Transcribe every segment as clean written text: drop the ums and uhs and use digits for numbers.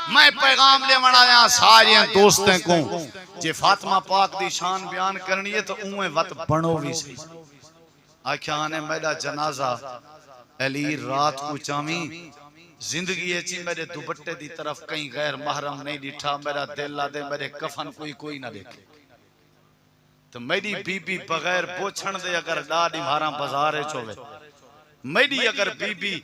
میں پیغام لے آیا سارے دوستیں کو جے فاطمہ پاک دی شان بیان کرنی ہے تو اوہیں وقت بنو بھی سی آکھیا آنے میرا جنازہ علی رات کو چامی زندگی ہے چی میرے دوپٹے دی طرف کہیں غیر محرم نہیں ڈٹھا میرا دل لا دے میرے کفن کوئی نہ دیکھے تو میری بی بی بغیر پوچھن دے اگر ڈاڈی مہاراں بازارے چوے میری اگر بی بی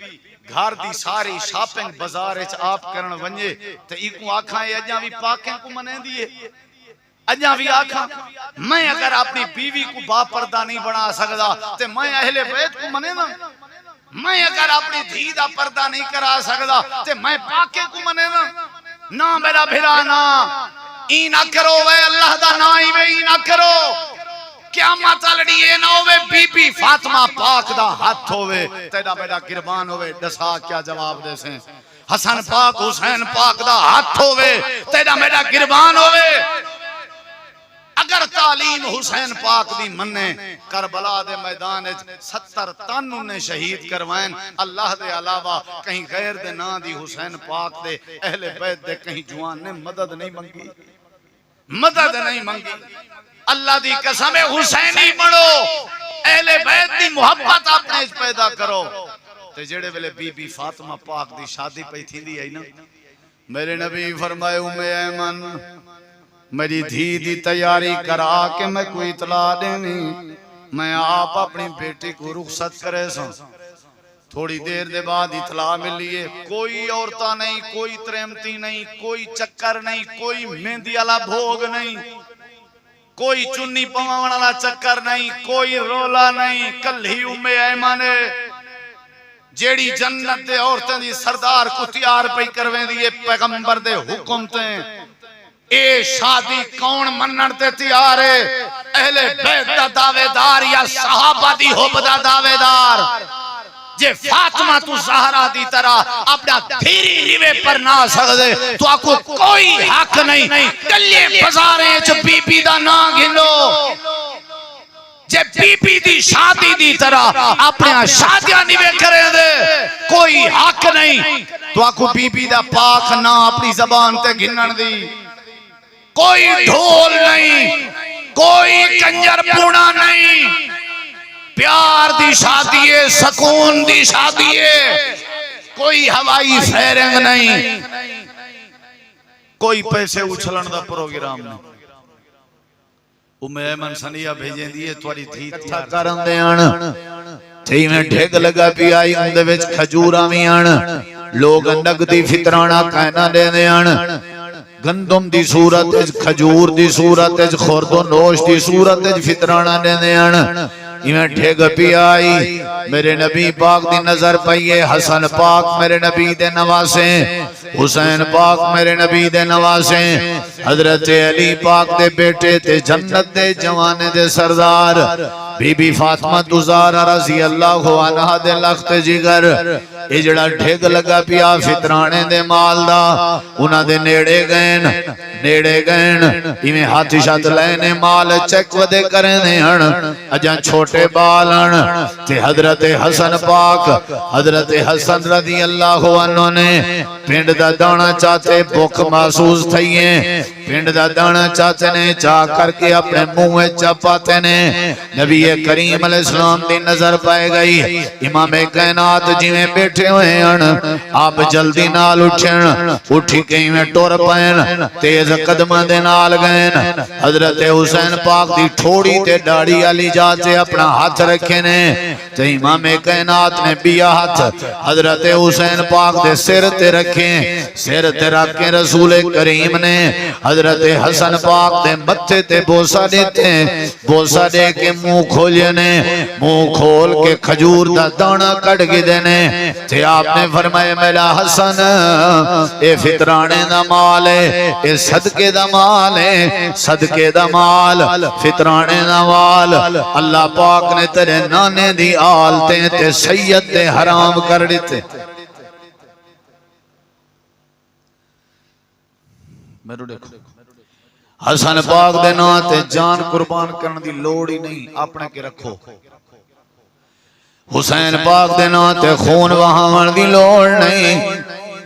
گھار دی ساری شاپنگ بازارے چ آپ کرن ونجے تو ایکو آکھاں اجاں بھی پاکیں کو منے دیئے اجاں بھی آکھاں میں اگر اپنی بیوی کو با پردہ نہیں بنا سکدا تے میں اہل بیت کو منے نا میں اگر اپنی دھی دا پردہ نہیں کرا سکدا تے میں پاکے کو منے نا میرا بھرا نا ای نہ کرو وے اللہ دا نا ای وے ای نہ کرو قیامت لڑی اے نہ ہوئے بی بی فاطمہ پاک دا ہاتھ ہوئے تیرا بیٹا قربان ہوئے دسا کیا جواب دے سیں حسن پاک حسین پاک دا ہاتھ ہوئے تیرا بیٹا قربان ہوئے اگر تعلیم حسین پاک دی مننے کربلا دے میدان 70 تن انہیں شہید کروائیں اللہ دے علاوہ کہیں غیر دے نا دی حسین پاک دے اہل بیت دے کہیں جوان نے مدد نہیں منگی مدد نہیں منگی اللہ دی قسم حسینی بڑھو اہل بیت دی محبت اپنے اس پیدا کرو تے جڑے ویلے بی بی فاطمہ پاک دی شادی پہ تھی دی ہے نا میرے نبی فرمائے ایمن میری دھی دی تیاری کرا کہ میں کوئی اطلاع دینی میں آپ اپنی بیٹی کو رخصت کرے سن تھوڑی دیر دے بعد اطلاع ملیے کوئی عورتہ نہیں کوئی ترمتی نہیں کوئی چکر نہیں کوئی مہندی والا بھوگ نہیں کوئی چنی پواون والا چکر نہیں کوئی رولا نہیں کل ہی ایمان جیڑی جنت دے عورتیں دی سردار کو تیار پہ کرویں دیئے پیغمبر دے حکم تے اے شادی کون منن تے تیار ہے اہل بیت دا دعوے دار یا صحابہ دی حب دا دعوے دار جے فاطمہ تو زہرا دی طرح اپنا تھیری ریوے پر نہ سکدے تو آکو کوئی حق نہیں کلیے بزاریں چو بی بی دا نا گھنو جے بی بی دی شادی دی طرح اپنے شادیاں نیوے کرے دے کوئی حق نہیں تو آکو بی بی دا پاک نا اپنی زبان تے گھنن دی کوئی ڈھول نہیں کوئی کنجر پونا نہیں پیار دی شادی ہے سکون دی شادی ہے کوئی ہوائی فیرنگ نہیں کوئی پیسے اچھلن دا پروگرام نہیں ایمن سنیا بھیجیں دیئے تواری تھی تھا کرن دے آن تھی میں ڈھگ لگا پی آئی اندے وچ کھجورہ میں آن لوگ نگدی فطرانہ کہنا دے دے آن گندم دی صورت اج کھجور دی صورت اج خورد و نوش دی صورت اج فطرانہ دے دے آن میں ٹھیک پی آئی میرے نبی پاک دی نظر پائیے حسن پاک میرے نبی دے نواسیں حسین پاک میرے نبی دے نواسیں حضرت علی پاک دے بیٹے تے جنت دے جوانے دے سردار بی بی فاطمہ دوزارہ رضی اللہ عنہ دے لخت جگر اجڑا ٹھیک لگا پیا فطرانے دے مال دا انہاں دے نیڑے گئن ایمیں ہاتھی شاہد لینے مال چیک ودے کریں دے ہن اجاں چھوٹے بالن تے حضرت حسن پاک حضرت حسن رضی اللہ عنہ نے پینڈ دا دانا چاہتے بک محسوس تھئیے پینڈ دا دانا چاہتے نے چاہ کر کے اپنے منہ چاپاتے نے نبی کریم علیہ السلام دی نظر پائے گئی امام کائنات جی میں بیٹھے ہوئے ہیں آپ جلدی نال اٹھیں اٹھی کہیں میں ٹور پائیں تیز قدمہ دے نال گئیں حضرت حسین پاک دی تھوڑی تے ڈاڑی علی جاتے اپنا ہاتھ رکھے نے تو امام کائنات نے بیا ہاتھ حضرت حسین پاک دے سر تے رکھیں سر تے رکھیں رسول کریم نے حضرت حسن پاک دے متھے تے بوسا دیتے بوسا دے کے منہ کھولے نے منہ کھول کے کھجور دا دانا کٹ گی دینے تے آپ نے فرمائے میرا حسن اے فطرانے دا مال ہے اے صدقے دا مال ہے صدقے دا مال فطرانے دا مال اللہ پاک نے تیرے نانے دی آلتے تے سید تے حرام کر دیتے میرے دیکھو حسن پاک دے ناتے جان قربان کرنے دی لوڑ ہی نہیں اپنے کے رکھو حسین پاک دے ناتے خون وہاں دی لوڑ نہیں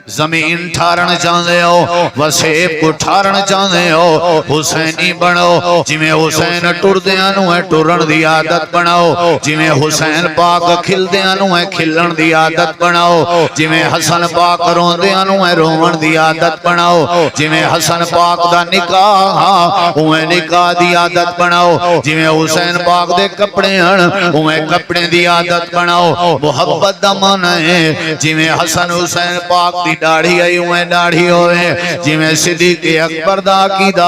زمین ٹھارن چاہتے ہو وسیب کو ٹھارن چاہتے ہو حسینی بنو جویں حسین ٹردیاں نو ہے ٹرن دی عادت بناؤ جویں حسین پاک کھلدیاں نو ہے کھلن دی عادت بناؤ جویں حسن پاک روندیاں نو ہے رون دی عادت بناؤ جویں حسن پاک دا نکاح اوے نکاح دی عادت بناؤ جویں حسین پاک دے کپڑے ہن اوے کپڑے دی عادت بناؤ محبت دا معنی ہے جویں حسن حسین پاک دی داڑھی آئی اوے داڑھی ہوئے جویں صدیق اکبر دا عقیدہ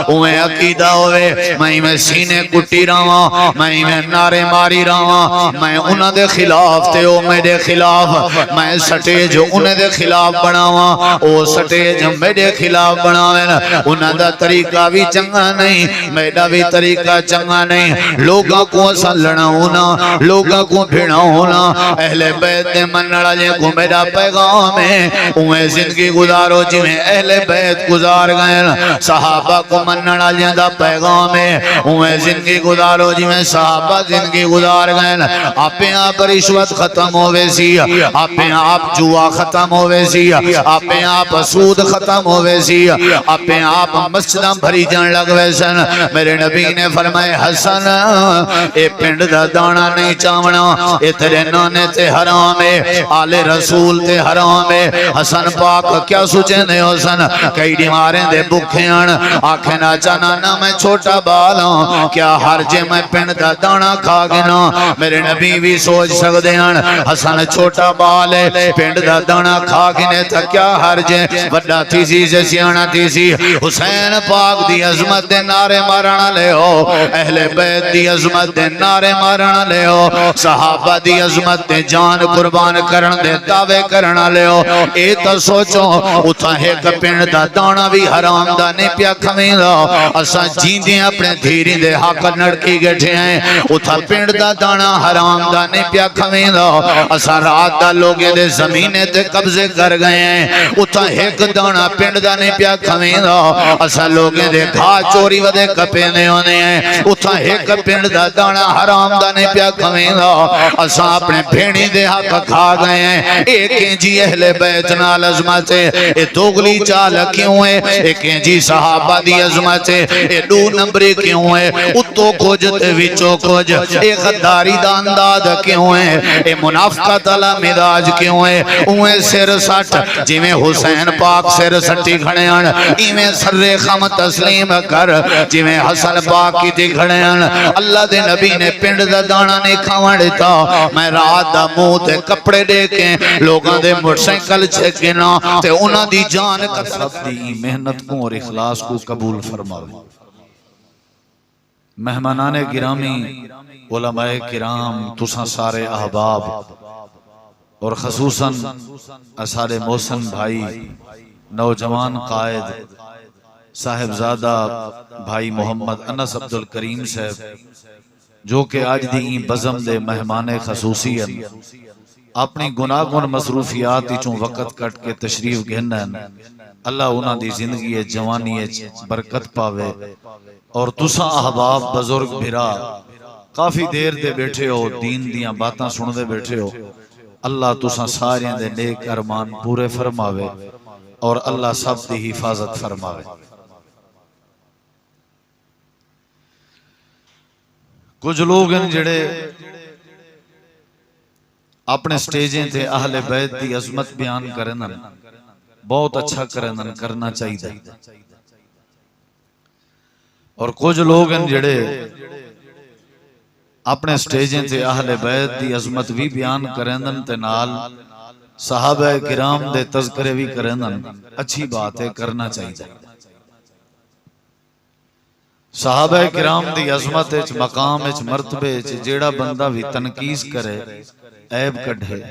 اوے عقیدہ ہوئے میں سینے کٹی رہاں میں نعرے ماری رہاں میں انہاں دے خلاف تے او میرے خلاف میں سٹیج انہاں دے خلاف بناواں او سٹیج میرے خلاف بناویں انہاں دا طریقہ بھی چنگا نہیں میرا بھی طریقہ چنگا نہیں لوگاں کو اساں لڑاؤنا لوگاں کو بھڑاؤنا اہل بیت دے منن والے کو میرا پیغام ہے اوے زندگی گزارو جویں اہل بیت گزار گئے صحابہ کو منن والے دا پیغام ہے اوے زندگی گزارو جویں صحابہ زندگی گزار گئے آپے آپ رشوت ختم ہوئے سی آپے آپ جوا ختم ہوئے سی آپے آپ سود ختم ہوئے سی آپے آپ مسجداں بھری جان لگوے سن میرے نبی نے فرمائے حسن اے پنڈ دا دانا نہیں چاونا اے تیرے نانے تے حرام ہے آل رسول تے حرام ہے حسن پاک کیا سوچیں دے حسن کئی دیماریں دے بکھیاں آنکھیں نہ چانا میں چھوٹا بالا کیا ہر جے میں پنڈ دا دانا کھا گنا میرے نبی بھی سوچ سکتے ہیں حسن چھوٹا بال ہے پنڈ دا دانا کھا گنے تھا کیا ہر جے وڈا تھی سی سے سیانا تھی سی حسین پاک دی عظمت دے نعرے مارنا لے ہو اہل بیت دی عظمت دے نعرے مارنا لے ہو صحابہ دی عظمت دے جان قربان کرن دے دعوے کرنا لے ہو اے تا سوچو اتھا ایک پنڈ دا دانا بھی حرام دا نہیں پیا کھویں دا اساں جیندیں اپنے دھیری دے حق نڑکی گٹھے ہیں اتھا پنڈ دا دانا حرام دا نہیں پیا کھویں دا اساں رات دا لوگے دے زمینے تے قبضے کر گئے ہیں اتھا ایک دانا پنڈ دا نہیں پیا کھویں دا اساں لوگے دے گھا چوری ودے کپے نے ہونے ہیں اتھا ایک پنڈ دا دانا حرام دا نہیں پیا کھویں دا اساں اپنے بھیڑی دے حق کھا گئے ہیں ایک جی اہل بیت نال عظمت ہے اے دوگلی چال کیوں ہے ایک جی صحابہ دی عظمت ہے اے دو نمبری کیوں ہے اتو کھوج تے وچو کھوج اے غداری دا انداز کیوں ہے اے منافقت علا مداج کیوں ہے اوے سر سٹ جویں حسین پاک سر سٹی کھڑے ہیں ایویں سر خم تسلیم کر جویں حسن پاک کی تھی کھڑے ہیں اللہ دے نبی نے پنڈ دا دانا نہیں کھاوان دیتا میں رات دا منہ تے کپڑے دے کے لوگاں دے موٹر سائیکل چھکنا تے انہاں دی جان کا سب دی محنت کو اور اخلاص کو قبول فرماوے مہمانان گرامی علماء کرام تساں سارے احباب اور خصوصاً اسار محسن بھائی نوجوان قائد صاحبزادہ بھائی محمد انس عبدالکریم صاحب جو کہ آج دی بزم دے مہمان خصوصی ہیں اپنی گناہ گن مصروفیات چون وقت کٹ کے تشریف گھنن اللہ انہاں دی زندگی جوانی برکت پاوے اور تساں احباب بزرگ بھرا کافی دیر دے بیٹھے ہو دین دیاں باتاں سن دے بیٹھے ہو اللہ تساں سارے دے نیک ارمان پورے فرماوے اور اللہ سب دی حفاظت فرماوے کچھ لوگ ہیں جڑے اپنے سٹیجیں تھے اہل بیت دی عظمت بیان کرنا بہت اچھا کرنا چاہیے اور کچھ لوگ ہیں جڑے اپنے سٹیجیں تھے اہل بیت دی عظمت بھی بیان کرنا تے نال صحابہ کرام دے تذکرے بھی کرنا اچھی بات ہے کرنا چاہیے صحابہ کرام دی عظمت اچ مقام اچ مرتبے اچ جیڑا بندہ بھی تنقیس کرے عیب کڈھے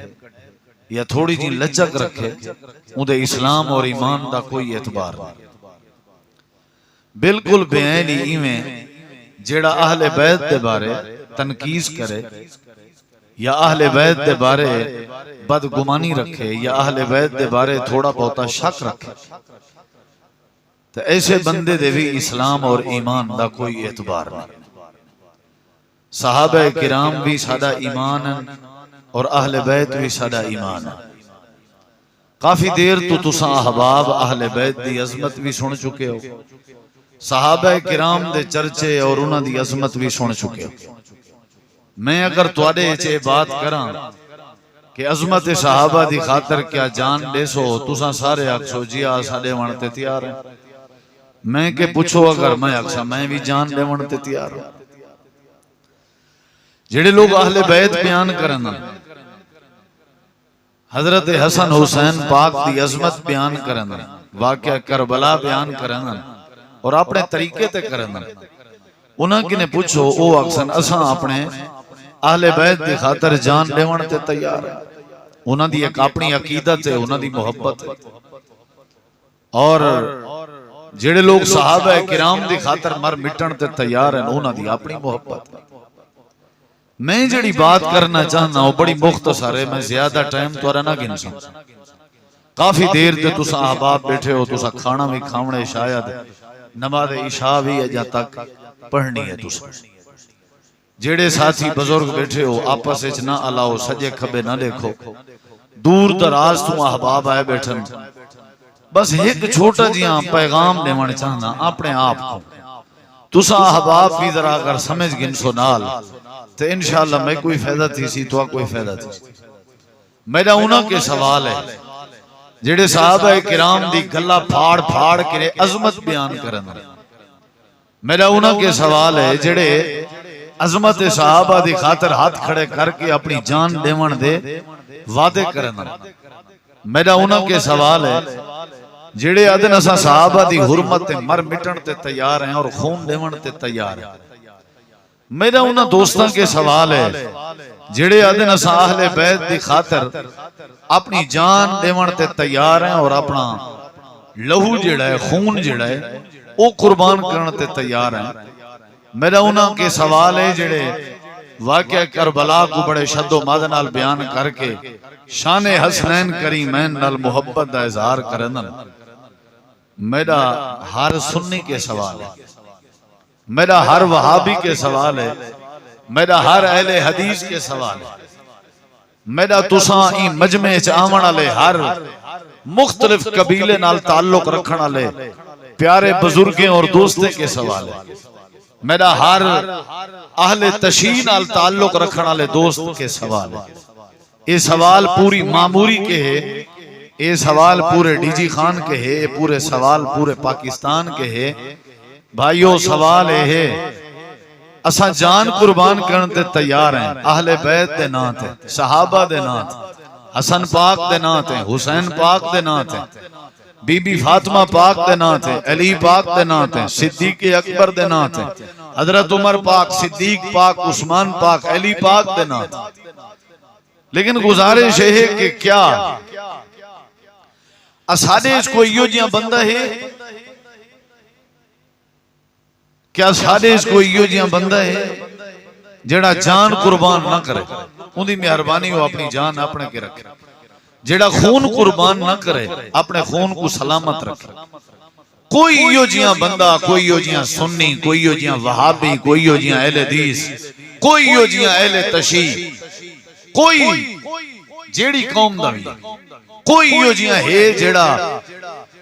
یا تھوڑی جی لچک رکھے اندے اسلام اور ایمان دا کوئی اعتبار نہیں بالکل بیانی ایویں جیڑا اہل بیت دے بارے تنقیس کرے یا اہل بیت دے بارے بدگمانی رکھے یا اہل بیت دے بارے تھوڑا بہتا شک رکھے تو ایسے بندے دے بھی اسلام اور ایمان دا کوئی اعتبار نہیں صحابہ کرام بھی سادہ ایمان اور اہل بیت بھی سادہ ایمان کافی دیر تو تساں احباب اہل بیت دی عظمت بھی سن چکے ہو، صحابہ کرام دے چرچے اور انہاں دی عظمت بھی سن چکے ہو۔ میں اگر تواڈے چے بات کراں کہ عظمت صحابہ دی خاطر کیا جان دے سو، تساں سارے آکھو جی آ ساڈے ون تے تیار ہیں۔ میں کہ پوچھو اگر میں آکھاں میں بھی جان دے ون تے تیار ہوں۔ جڑے لوگ اہل بیت بیان کرن، حضرت حسن حسین پاک دی عظمت بیان کرن، واقعہ کربلا بیان کرن اور اپنے طریقے تے کرن، انہاں کنے پوچھو او اکثر اساں اپنے اہل بیت دی خاطر جان دیون تے تیار ہیں۔ انہاں دی ایک اپنی عقیدت ہے، انہاں دی محبت ہے، اور جڑے لوگ صحابہ کرام دی خاطر مر مٹن تے تیار ہیں، انہاں دی اپنی محبت ہے۔ میں جڑی بات کرنا چاہنا ہوں بڑی مختصر ہے، میں زیادہ ٹائم تو نہ گنساں، کافی دیر تے تساں احباب بیٹھے ہو، تساں کھانا بھی کھاونے، شاید نماز عشاء بھی اجا تک پڑھنی ہے۔ تساں جڑے ساتھی بزرگ بیٹھے ہو آپس وچ نہ الاؤ، سجے کھبے نہ دیکھو، دور دراز تو احباب آئے بیٹھن، بس ایک چھوٹا جیاں پیغام دیوان چاہنا اپنے آپ کو، تساں احباب بھی ذرا اگر سمجھ گنسو نال تو انشاءاللہ میں کوئی فائدہ تھی سی تو کوئی فائدہ تھی سی۔ میرا انہاں کے سوال ہے جڑے صحابہ کرام دی گلہ پھاڑ پھاڑ کے عظمت بیان کرن، میرا انہاں کے سوال ہے جڑے عظمت صحابہ دی خاطر ہاتھ کھڑے کر کے اپنی جان دیون دے وعدے کرن، میرا انہاں کے سوال ہے جڑے ادن اساں صحابہ دی حرمت تے مر مٹن تے تیار ہیں اور خون دیون تے تیار ہیں۔ میرا انہاں دوستاں کے سوال ہے جڑے ادن اساں اہل بیت دی خاطر اپنی جان دیون تے تیار ہیں اور اپنا لہو جڑا ہے، خون جڑا ہے او قربان کرن تے تیار ہیں۔ میرا انہاں کے سوال ہے جڑے واقعہ کربلا کو بڑے شد و مد نال بیان کر کے شان حسنین کریمین نال محبت دا اظہار کرن، میرا ہر سنی کے سوال ہے، میرا ہر وہابی کے سوال ہے، میرا ہر اہل حدیث کے سوال ہے، میرا تساں ای مجمع چ آون والے ہر مختلف قبیلے نال تعلق رکھن والے پیارے بزرگیں اور دوستے کے سوال ہے، میرا ہر اہل تشیع نال تعلق رکھن والے دوست کے سوال ہے۔ یہ سوال پوری معموری کے ہے، یہ سوال پورے ڈی جی خان کے ہے، یہ پورے سوال پورے پاکستان کے ہے۔ بھائیو سوال ہے اساں جان قربان کرن تے تیار ہیں، اہل بیت دے نام تے، صحابہ دے نام تے، حسن پاک دے نام تے، حسین پاک دے نام تے، بی بی فاطمہ پاک دے نام تے، علی پاک دے نام تے، صدیق اکبر دے نام تے، حضرت عمر پاک، صدیق پاک، عثمان پاک، علی پاک دے نام تے۔ لیکن گزارش ہے کہ کیا اساڈے اس کو ایو جیاں بندہ ہے، کیا ساڈے اس کو ایو جیاں بندہ ہے جڑا جان قربان نہ کرے، ان دی مہربانی ہو اپنی جان اپنے کے رکھے، جڑا خون قربان نہ کرے اپنے خون کو سلامت رکھے۔ کوئی ایو جیاں بندہ، کوئی ایو جیاں سنی، کوئی ایو جیاں وہابی، کوئی ایو جیاں اہل حدیث، کوئی ایو جیاں اہل تشیع، کوئی جیڑی قوم دا بھی، کوئی ایو جیاں ہے جڑا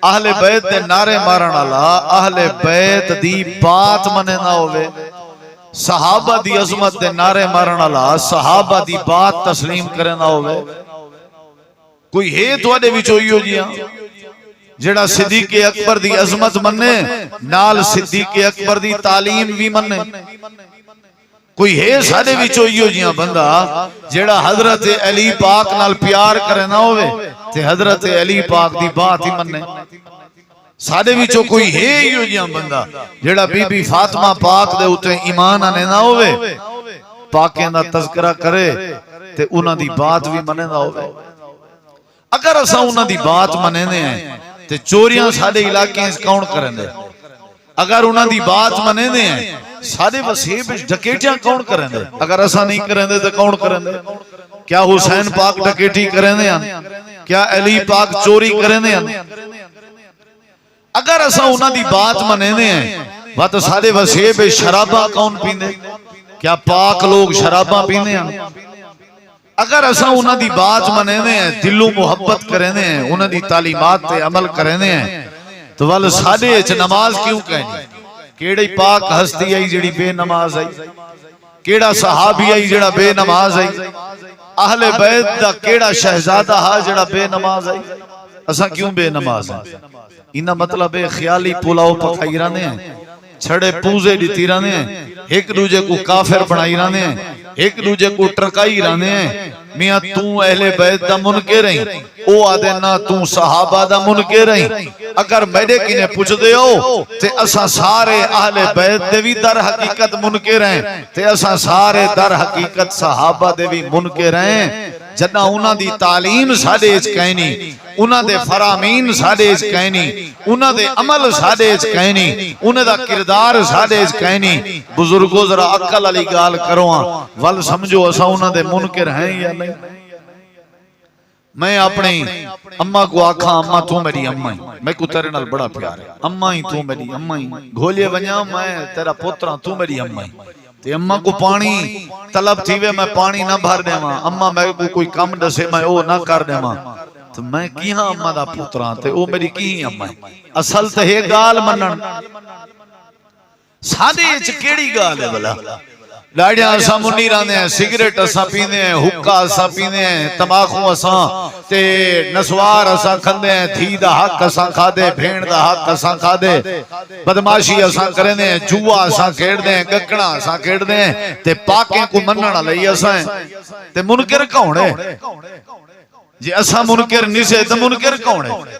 اہل بیت دے نعرے مارن والا، اہل بیت دی بات منے نہ ہوئے، صحابہ دی عظمت دے نعرے مارن والا، صحابہ دی بات تسلیم کرے نہ ہوئے، کوئی ہے تواڈے وچوں ایو جیاں جڑا صدیق اکبر دی عظمت منے نال صدیق اکبر دی تعلیم بھی منے؟ کوئی ہے ساڈے وچوں ایو جیاں بندہ جڑا حضرت علی پاک نال پیار کرے نہ ہوئے تے حضرت علی پاک دی بات ہی منے؟ ساڈے وچوں کوئی ہے ایو جیاں بندہ جڑا بی بی فاطمہ پاک دے اوتے ایمان آنے نہ ہوئے، پاکیں دا تذکرہ کرے تے انہاں دی بات بھی منے نہ ہوئے؟ اگر اساں انہاں دی بات منے ہیں تے چوریاں ساڈے علاقے اس کون کرن دے؟ اگر انہاں دی بات منے ہیں ساڈے وسیب ڈکیٹیاں کون کریں دے؟ اگر اساں نہیں کریں دے تو کون کریں دے؟ کیا حسین پاک ڈکیٹی کریں دے ہیں؟ کیا علی پاک چوری کریں دے ہیں؟ اگر اساں انہاں دی بات منے ہیں بات ساڈے وسیب شرابہ کون پیندے؟ کیا پاک لوگ شرابہ پیندے ہیں؟ اگر اسا انہاں دی بات منینے ہیں، دلوں محبت کرینے ہیں، انہاں دی تعلیمات تے عمل کرینے ہیں، تو والو ساڈے اچ نماز کیوں کہنی؟ کیڑی پاک ہستی آئی جڑی بے نماز آئی؟ کیڑا صحابی آئی جڑا بے نماز آئی؟ اہل بیت دا کیڑا شہزادہ ہا جڑا بے نماز آئی؟ اسا کیوں بے نماز ہیں؟ انہا مطلب ہے خیالی پولاؤ پکائی رہنے ہیں، چھڑے پوزے ڈیتی رہنے ہیں، ایک دوجے کو کافر بنائی رہنے ہیں، ایک دوجے کو ٹرکائی رہنے ہیں۔ میاں تو اہل بیت دا منکر رہیں، او آدھے نا تو صحابہ دا منکر رہیں۔ اگر میرے کنے پوچھ دے ہو تے اسا سارے اہل بیت دے بھی در حقیقت منکر ہیں، تے اسا سارے در حقیقت صحابہ دے بھی منکر ہیں۔ جنہ انہاں دی تعلیم ساڈے اچ کہنی، انہاں دے فرامین ساڈے اچ کہنی، انہاں دے عمل ساڈے اچ کہنی، انہاں دا کردار ساڈے اچ کہنی۔ بزرگو ذرا عقل علی گال کرو ول سمجھو اسا انہاں دے منکر ہیں یا نہیں؟ میں اپنی اماں کو آکھاں اماں تو میری اماں ہی، میں کو تیرے نال بڑا پیار ہے، اماں ہی تو میری اماں ہی، گھولے ونجاں میں تیرا پتراں تو میری اماں ہی۔ تے اماں کو پانی طلب تھی وے میں پانی نہ بھر دیواں، اماں میں کو کوئی کم دسے میں او نہ کر دیواں، تو میں کیہاں اماں دا پتراں تے او میری کی اماں ہے؟ اصل تے ہے گال منن۔ سادے اچ کیڑی گال ہے بلا؟ لاڑیاں اساں منی رہنے ہیں، سگریٹ اساں پیندے ہیں، حکا اساں پیندے ہیں، تماکو اساں تے نسوار اساں کھندے ہیں، دھی دا حق اساں کھادے، بھیڑ دا حق اساں کھادے، بدماشی اساں کرنے ہیں، جوا اساں کھیڑ دے ہیں، گکڑا اساں کھیڑ دے ہیں، تے پاکیں کو مننا لئی اساں ہیں۔ تے منکر کون ہے؟ جی اساں منکر نہیں سے تے منکر کون ہے؟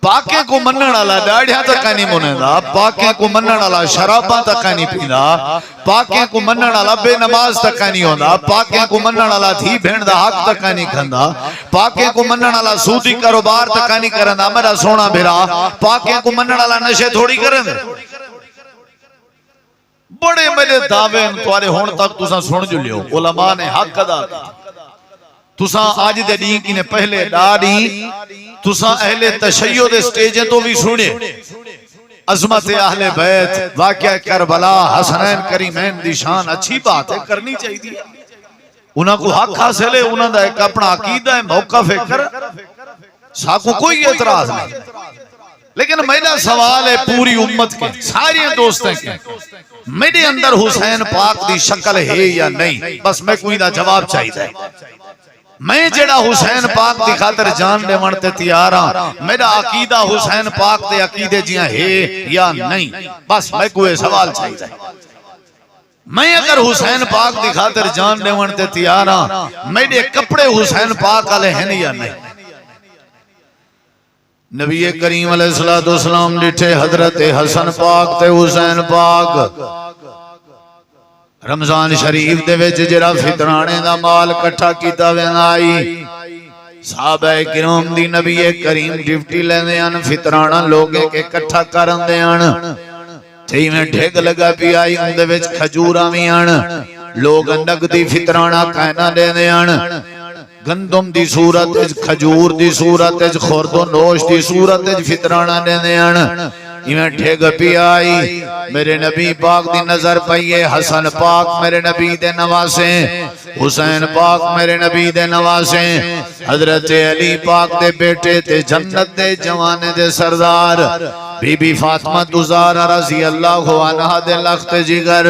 پاکیں کو منن والا ڈاڑھیاں تک نہیں منیندا، پاکیں کو منن والا شراباں تک نہیں پیندا، پاکیں کو منن والا بے نماز تک نہیں ہوندا، پاکیں کو منن والا دھی بھیڑ دا حق تک نہیں کھندا، پاکیں کو منن والا سودی کاروبار تک نہیں کرندا۔ میرا سونا بھرا پاکیں کو منن والا نشے تھوڑی کرن۔ بڑے میرے دعوے تواڈے ہن تک تساں سن جو لیو، علماء نے حق ادا کیتا۔ تساں اج دے ڈی کی نے پہلے ڈاڑی تساں اہل تشیع دے سٹیجیں تو بھی سنے، عظمت اہل بیت، واقعہ کربلا، حسنین کریمین دی شان اچھی بات ہے، کرنی چاہیے۔ انہاں کو حق حاصل ہے، انہاں دا ایک اپنا عقیدہ ہے، موقف ہے، کر ساکو کوئی اعتراض نہیں۔ لیکن میرا سوال ہے پوری امت کے، ساری دوستیں کے، میرے اندر حسین پاک دی شکل ہے یا نہیں؟ بس میں کوئی دا جواب چاہیے۔ میں جڑا حسین پاک دی خاطر جان دے ونتے تیار ہاں، میرا عقیدہ حسین پاک دے عقیدے جیاں ہے یا نہیں؟ بس میں کوئی سوال چاہیے۔ میں اگر حسین پاک دی خاطر جان دے ونتے تیار ہاں، میرے کپڑے حسین پاک والے ہیں یا نہیں؟ نبی کریم علیہ السلام ڈٹھے حضرت حسن پاک تے حسین پاک رمضان شریف دے وچ جڑا فطرانے دا مال کٹھا کیتا ویندا آئی، صحابہ کرام دی نبی کریم ڈیوٹی لیندے ہن، فطرانہ لوگے کے کٹھا کرن دے ہن، تے میں ڈھگ لگا پی آئی، ان دے وچ کھجوراں وی ہن، لوگ نقدی فطرانہ کہنا دیندے ہن، گندم دی صورت وچ، کھجور دی صورت وچ، خورد و نوش دی صورت وچ فطرانہ دیندے ہن۔ میں ٹھیک پی آئی، میرے نبی پاک دی نظر پئیے، حسن پاک میرے نبی دے نواسیں، حسین پاک میرے نبی دے نواسیں، حضرت علی پاک دے بیٹے تے جنت دے جوانے دے سردار، بی بی فاطمہ زہرا رضی اللہ عنہا دے لخت جگر،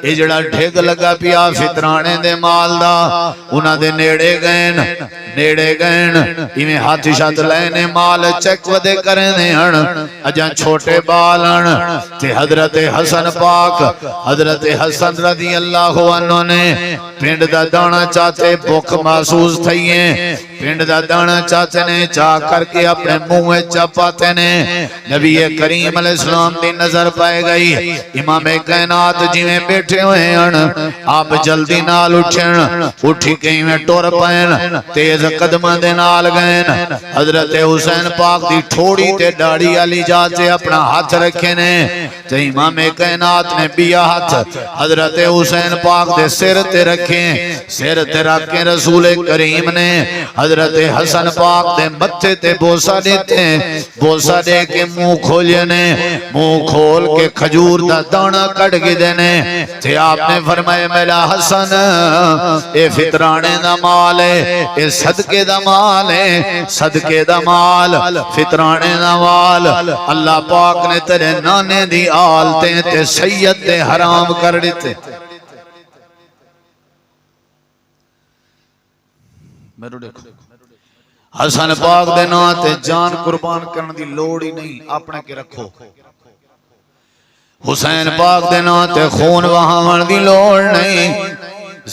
اجڑا ٹھیک لگا پیا فطرانے دے مال دا، انہاں دے نیڑے گئن، ایمیں ہاتھی شاد لینے مال چیک ودے کرنے ہن، اجاں چھوٹے بالن، تے حضرت حسن پاک، حضرت حسن رضی اللہ عنہ نے پینڈ دا دانا چاہتے بھوک محسوس تھئیے، پینڈ دا دانا چاہتے نے چاہ کر کے اپنے منہ چپاتے نے، نبی کریم علیہ السلام دی نظر پائے گئی، امام کائنات جی میں بیٹھے ہوئے ہیں، آپ جلدی نال اٹھیں، اٹھی کہیں میں ٹور پائیں، تیز قدم دے نال گئیں، حضرت حسین پاک دی تھوڑی تے ڈاڑی علی جاتے اپنا ہاتھ رکھے نے، تے امام کائنات نے بیا ہاتھ حضرت حسین پاک دے سر تے رکھیں، سر تے رکھیں، رسول کریم نے حضرت حسن پاک دے متھے تے بوسا دیتے ہیں، بوسا دے کے منہ کھولے نے، منہ کھول کے کھجور دا دانا کٹ گئے دینے، تے آپ نے فرمایا میرا حسن اے فطرانے دا مال ہے، اے صدقے دا مال ہے، صدقے دا مال فطرانے دا مال اللہ پاک نے تیرے نانے دی آلتے تے سید تے حرام کر دیتے۔ میرے دیکھو حسن پاک دے نا تے جان قربان کرن دی لوڑ ہی نہیں، اپنے کے رکھو۔ حسین پاک دے نا تے خون وہاں دی لوڑ نہیں،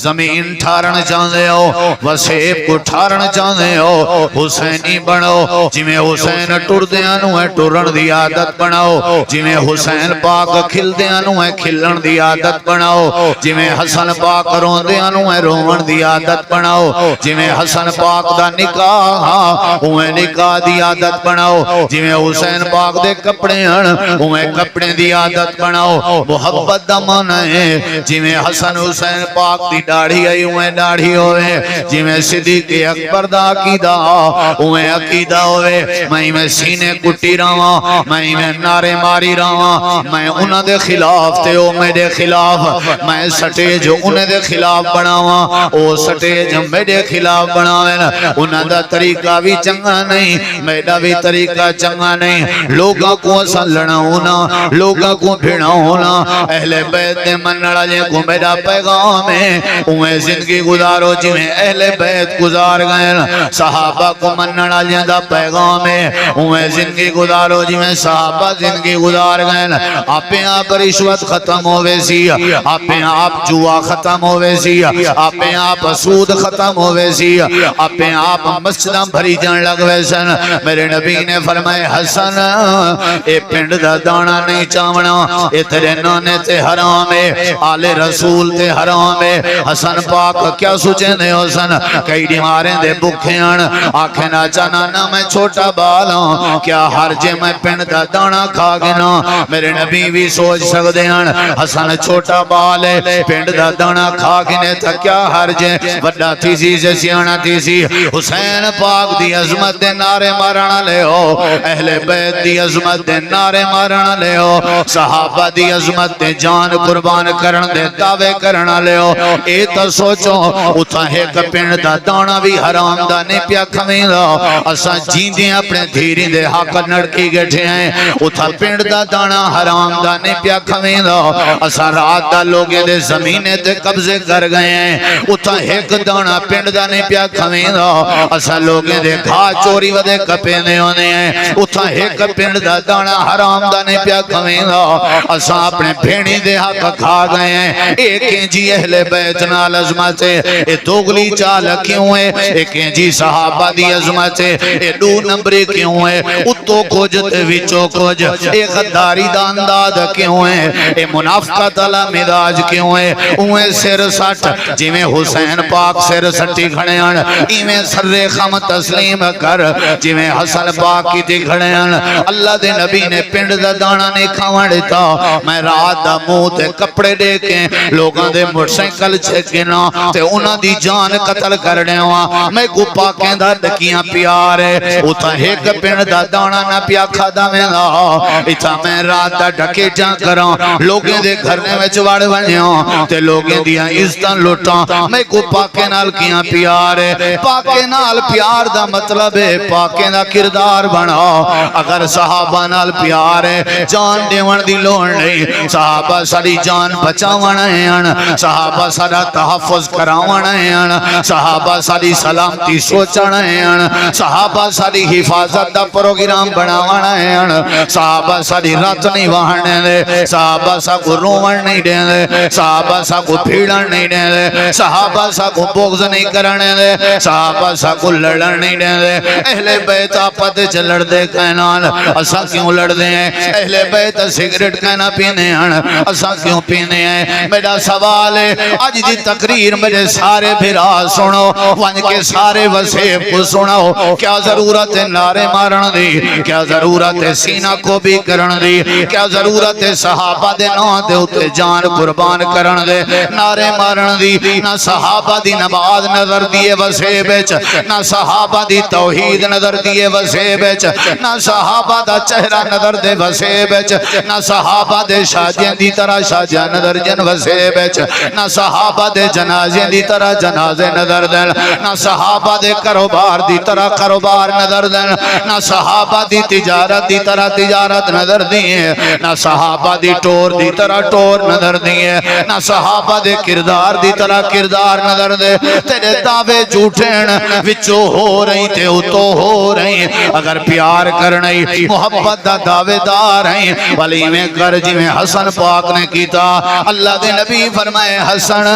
زمین ٹھارن چاہتے ہو، وسیب کو ٹھارن چاہتے ہو، حسینی بنو، جمیں حسین ٹر دیانو ہے ٹرن دی عادت بناؤ، جمیں حسین پاک کھل دیانو ہے کھلن دی عادت بناؤ، جمیں حسن پاک رون دیانو ہے رون دی عادت بناؤ، جمیں حسن پاک دا نکاح ہوئے نکاح دی عادت بناؤ، جمیں حسین پاک دے کپڑے ہیں ہوئے کپڑے دی عادت بناؤ، محبت دا مانا ہے، جمیں حسن حسین پاک دی داڑھی آئی ہوئے داڑھی ہوئے، جی میں صدیق اکبر دا عقیدہ ہوئے عقیدہ ہوئے، میں سینے کٹی رہا، میں نعرے ماری رہا، میں انہاں دے خلاف تے او میرے خلاف، میں سٹیج انہیں دے خلاف بناوا، او سٹیج میرے خلاف بناویں، انہاں دا طریقہ بھی چنگا نہیں، میرا بھی طریقہ چنگا نہیں، لوگاں کو اسا لڑاؤنا، لوگاں کو بھیڑاؤنا، اہل بیت دے منڑا جے کو میرا پیغام ہے، انہیں زندگی گزارو جنہیں اہل بیت گزار گئے، صحابہ کو مننا جندہ پیغام ہے، انہیں زندگی گزارو جنہیں صحابہ زندگی گزار گئے، آپ آپ رشوت ختم ہوئے سی، آپ آپ جوا ختم ہوئے سی، آپ آپ سود ختم ہوئے سی، آپ آپ مسجدہ بھری جان لگوے سن، میرے نبی نے فرمائے حسن اے پنڈ دا دانا نہیں چاونا، اے تیرے نانے تے حرام ہے، آل رسول تے حرام ہے، حسن پاک کیا سوچیں دے حسن کئی دیماریں دے بکھیاں آنکھیں نہ چانانا میں چھوٹا بالا کیا ہر جے میں پنڈ دا دانا کھا گنا، میرے نبی بھی سوچ سکتے ہیں حسن چھوٹا بال ہے پنڈ دا دانا کھا گنے تھا کیا ہر جے وڈا تھی سی سے سیانا تھی سی، حسین پاک دی عظمت دے نعرے مارنا لے ہو، اہل بیت دی عظمت دے نعرے مارنا لے ہو، صحابہ دی عظمت دے جان قربان کرن دے دعوے کرنا لے ہو، اے تا سوچو اتھا ایک پنڈ دا دانا بھی حرام دا نہیں پیا کھویں دا، اسا جیندیں اپنے دھیری دے حق نڑکی گٹھے ہیں، اتھا پنڈ دا دانا حرام دا نہیں پیا کھویں دا، اسا رات دا لوگے دے زمینے تے قبضے کر گئے ہیں، اتھا ایک دانا پنڈ دا نہیں پیا کھویں دا، اسا لوگے دے گھا چوری ودے کپے نے ہونے ہیں، اتھا ایک پنڈ دا دانا حرام دا نہیں پیا کھویں دا، اسا اپنے بھینی دے حق کھا گئے ہیں، ایک جی اہل بیت نال عظمت ہے، اے دوگلی چال کیوں ہے، ایک جی صحابہ دی عظمت ہے، اے دو نمبری کیوں ہے، اتو کچھ تے وچو کچھ، اے غداری دا انداز کیوں ہے، اے منافقت علا مداج کیوں ہے، اویں سر سٹ جویں حسین پاک سر سٹی کھڑے ہیں، ایویں سر خم تسلیم کر جویں حسن پاک کی تھی کھڑے ہیں، اللہ دے نبی نے پنڈ دا دانا نہیں کھاواں دیتا، میں رات دا منہ تے کپڑے دے کے لوگاں دے موٹرسائیکل چھکنا تے انہاں دی جان قتل کرنے ہوا، میں کو پاکیں دا ڈکیاں پیار ہے، اتھا ایک پنڈ دا دانا نہ پیا کھادا میں دا، اتھا میں رات دا ڈکے جان کراں، لوگیں دے گھرنے میں چوڑ بنیاں تے لوگیں دیاں عزتاں لوٹاں، میں کو پاکیں نال کیاں پیار ہے، پاکیں نال پیار دا مطلب ہے پاکیں دا کردار بنا، اگر صحابہ نال پیار ہے جان دیوان دی لوڑ نہیں، صحابہ ساری جان بچاوانا ہے، صحابہ سارا تحفظ کراوانا ہے، صحابہ ساری سلامتی سوچانا ہے، صحابہ ساری حفاظت دا پروگرام بناوانا ہے، صحابہ ساری رات نہیں وہانے دے، صحابہ سا کو روان نہیں دے دے، صحابہ سا کو پھیڑن نہیں دے دے، صحابہ سا کو بغض نہیں کرنے دے، صحابہ سا کو لڑن نہیں دے دے، اہل بیت آپت چ لڑ دے کہنال اسا کیوں لڑ دے ہیں، اہل بیت سگریٹ کہنا پینے ہیں اسا کیوں پینے ہیں، میرا سوال ہے آج دی تقریر میرے سارے بھرا سنو ون کے سارے وسیب کو سنو کیا ضرورت ہے نعرے مارن دی کیا ضرورت ہے سینہ کو بھی کرن دی کیا ضرورت ہے صحابہ دے نام دے اتے جان قربان کرن دے نعرے مارن دی نہ صحابہ دی نماز نظر دیے وسیب وچ نہ صحابہ دی توحید نظر دیے وسیب وچ نہ صحابہ دا چہرہ نظر دے وسیب وچ نہ صحابہ دے شادیاں دی طرح شادیاں نظر جن وسیب وچ نہ صحابہ دے جنازے دی طرح جنازے نظر دن نہ صحابہ دے کاروبار دی طرح کاروبار نظر دن نہ صحابہ دی تجارت دی طرح تجارت نظر دیئے نہ صحابہ دی ٹور دی طرح ٹور نظر دیئے نہ صحابہ دے کردار دی طرح کردار نظر دے تیرے دعوے جھوٹین وچو ہو رہی تے اتو ہو رہی اگر پیار کرنی محبت دا دعوے دار ہیں ولی میں کر جی میں حسن پاک نے کیتا اللہ دے نبی فرمائے حسن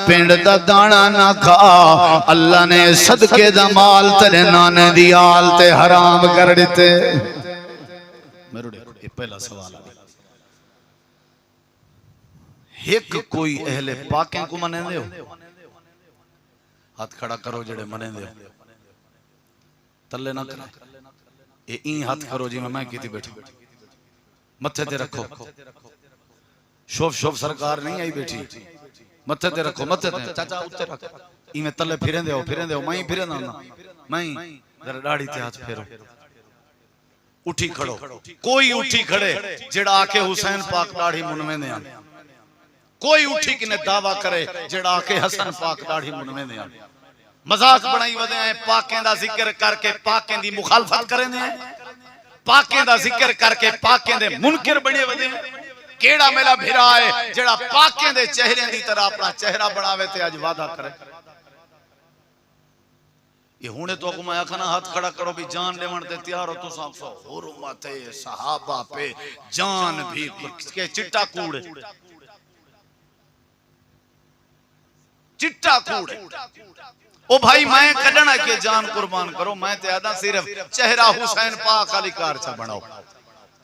پینڈ دا دانا نہ کھا اللہ نے صدقے دا مال تیرے نانے دی آل تے حرام کر دیتے میرے یہ پہلا سوال ہے ایک کوئی اہل پاکیں کو منے دے ہو ہاتھ کھڑا کرو جڑے منے دے ہو تلے نہ کرا این ہاتھ کرو جی میں کیتی بیٹھی متھے تے رکھو شوف شوف سرکار نہیں آئی بیٹھی متھے تے رکھو متھے تے چاچا اتے رکھ ای میں تلے پھریں دے ہو میں ہی پھریں دا میں ذرا داڑھی تے ہاتھ پھیرو اٹھی کھڑو کوئی اٹھی کھڑے جڑا آکے حسین پاک داڑھی منوے دے آنے کوئی اٹھی کنے دعویٰ کرے جڑا آکے حسن پاک داڑھی منوے دے آنے مذاق بنائی ودے ہیں پاکیں دا ذکر کر کے پاکیں دی مخالفت کریں دے ہیں پاکیں دا ذکر کر کے پاکیں دے منکر بڑے ودے ہیں کیڑا میلا بھیرا ہے جڑا پاکیں دے چہرے دی طرح اپنا چہرہ بڑھاوے تے آج وعدہ کرے یہ ہونے تو اکو میں آکھنا ہاتھ کھڑا کرو بھی جان لے ونڈے تیار ہو تو صاحب حرمت صحابہ پہ جان بھی کے چٹا کوڑے چٹا کوڑے او بھائی میں کڈنا کے جان قربان کرو میں تے آدھا صرف چہرہ حسین پاک علی کارچہ بناؤ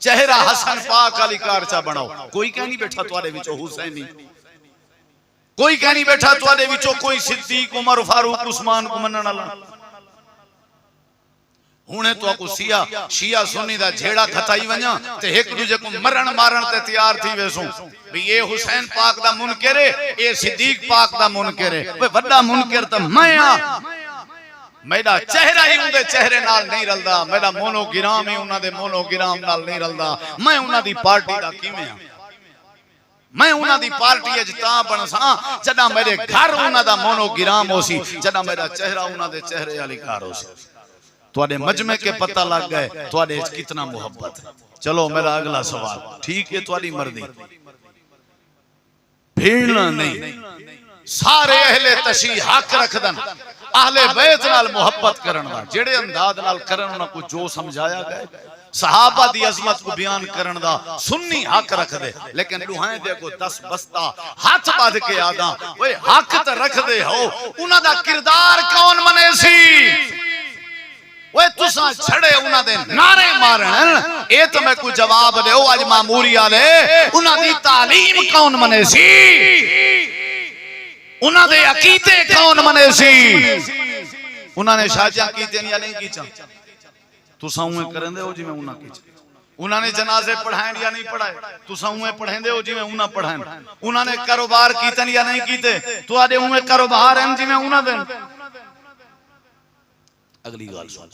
چہرہ حسن پاک علی کارچہ بناؤ کوئی کہہ نہیں بیٹھا توارے وچو حسینی کوئی کہہ نہیں بیٹھا توارے وچو کوئی صدیق عمر فاروق عثمان کو منن اللہ ہونے تو اکو شیعہ سنی دا جھیڑا کھتائی ونجا تے ایک دوجہ کو مرن مارن تے تیار تھی ویسوں بھی یہ حسین پاک دا منکر ہے یہ صدیق پاک دا منکر ہے وہ بڑا منکر تا میں میرا چہرہ ہی اندے چہرے نال نہیں رلدا میرا مونو گرام ہی انہاں دے مونو گرام نال نہیں رلدا میں انہاں دی پارٹی دا کیویں ہاں میں انہاں دی پارٹی اجتا بنساں جدا میرے گھر انہاں دا مونو گرام ہو سی جدا میرا چہرہ انہاں دے چہرے علی کار ہو سی تواڈے مجمع کے پتہ لگ گئے تواڈے کتنا محبت ہے چلو میرا اگلا سوال ٹھیک ہے تواڈی مرضی بھیڑنا نہیں سارے اہل تشیع حق رکھ دن اہل بیت نال محبت کرن دا جڑے انداز نال کرن انہاں کو جو سمجھایا گئے صحابہ دی عظمت کو بیان کرن دا سنی حق رکھ دے لیکن لوہائیں دے کو 10 بستہ ہاتھ باندھ کے آدھا وہ حق تے رکھ دے ہو انہاں دا کردار کون منے سی وہ تساں چھڑے انہاں دے نعرے مارن اے تو میں کو جواب دے او اج معمولی والے انہاں دی تعلیم کون منے سی انہاں دے عقیدے کون منے سی انہاں نے شادیاں کیتے یا نہیں کیچا تساں اوے کرن دے ہو جی میں انہاں کیچا انہاں نے جنازے پڑھائیں یا نہیں پڑھائے تساں اوے پڑھیں دے ہو جی میں انہاں پڑھائیں انہاں نے کاروبار کیتے یا نہیں کیتے تو آدے اوے کاروبار ہیں جی میں انہاں دے اگلی گال سن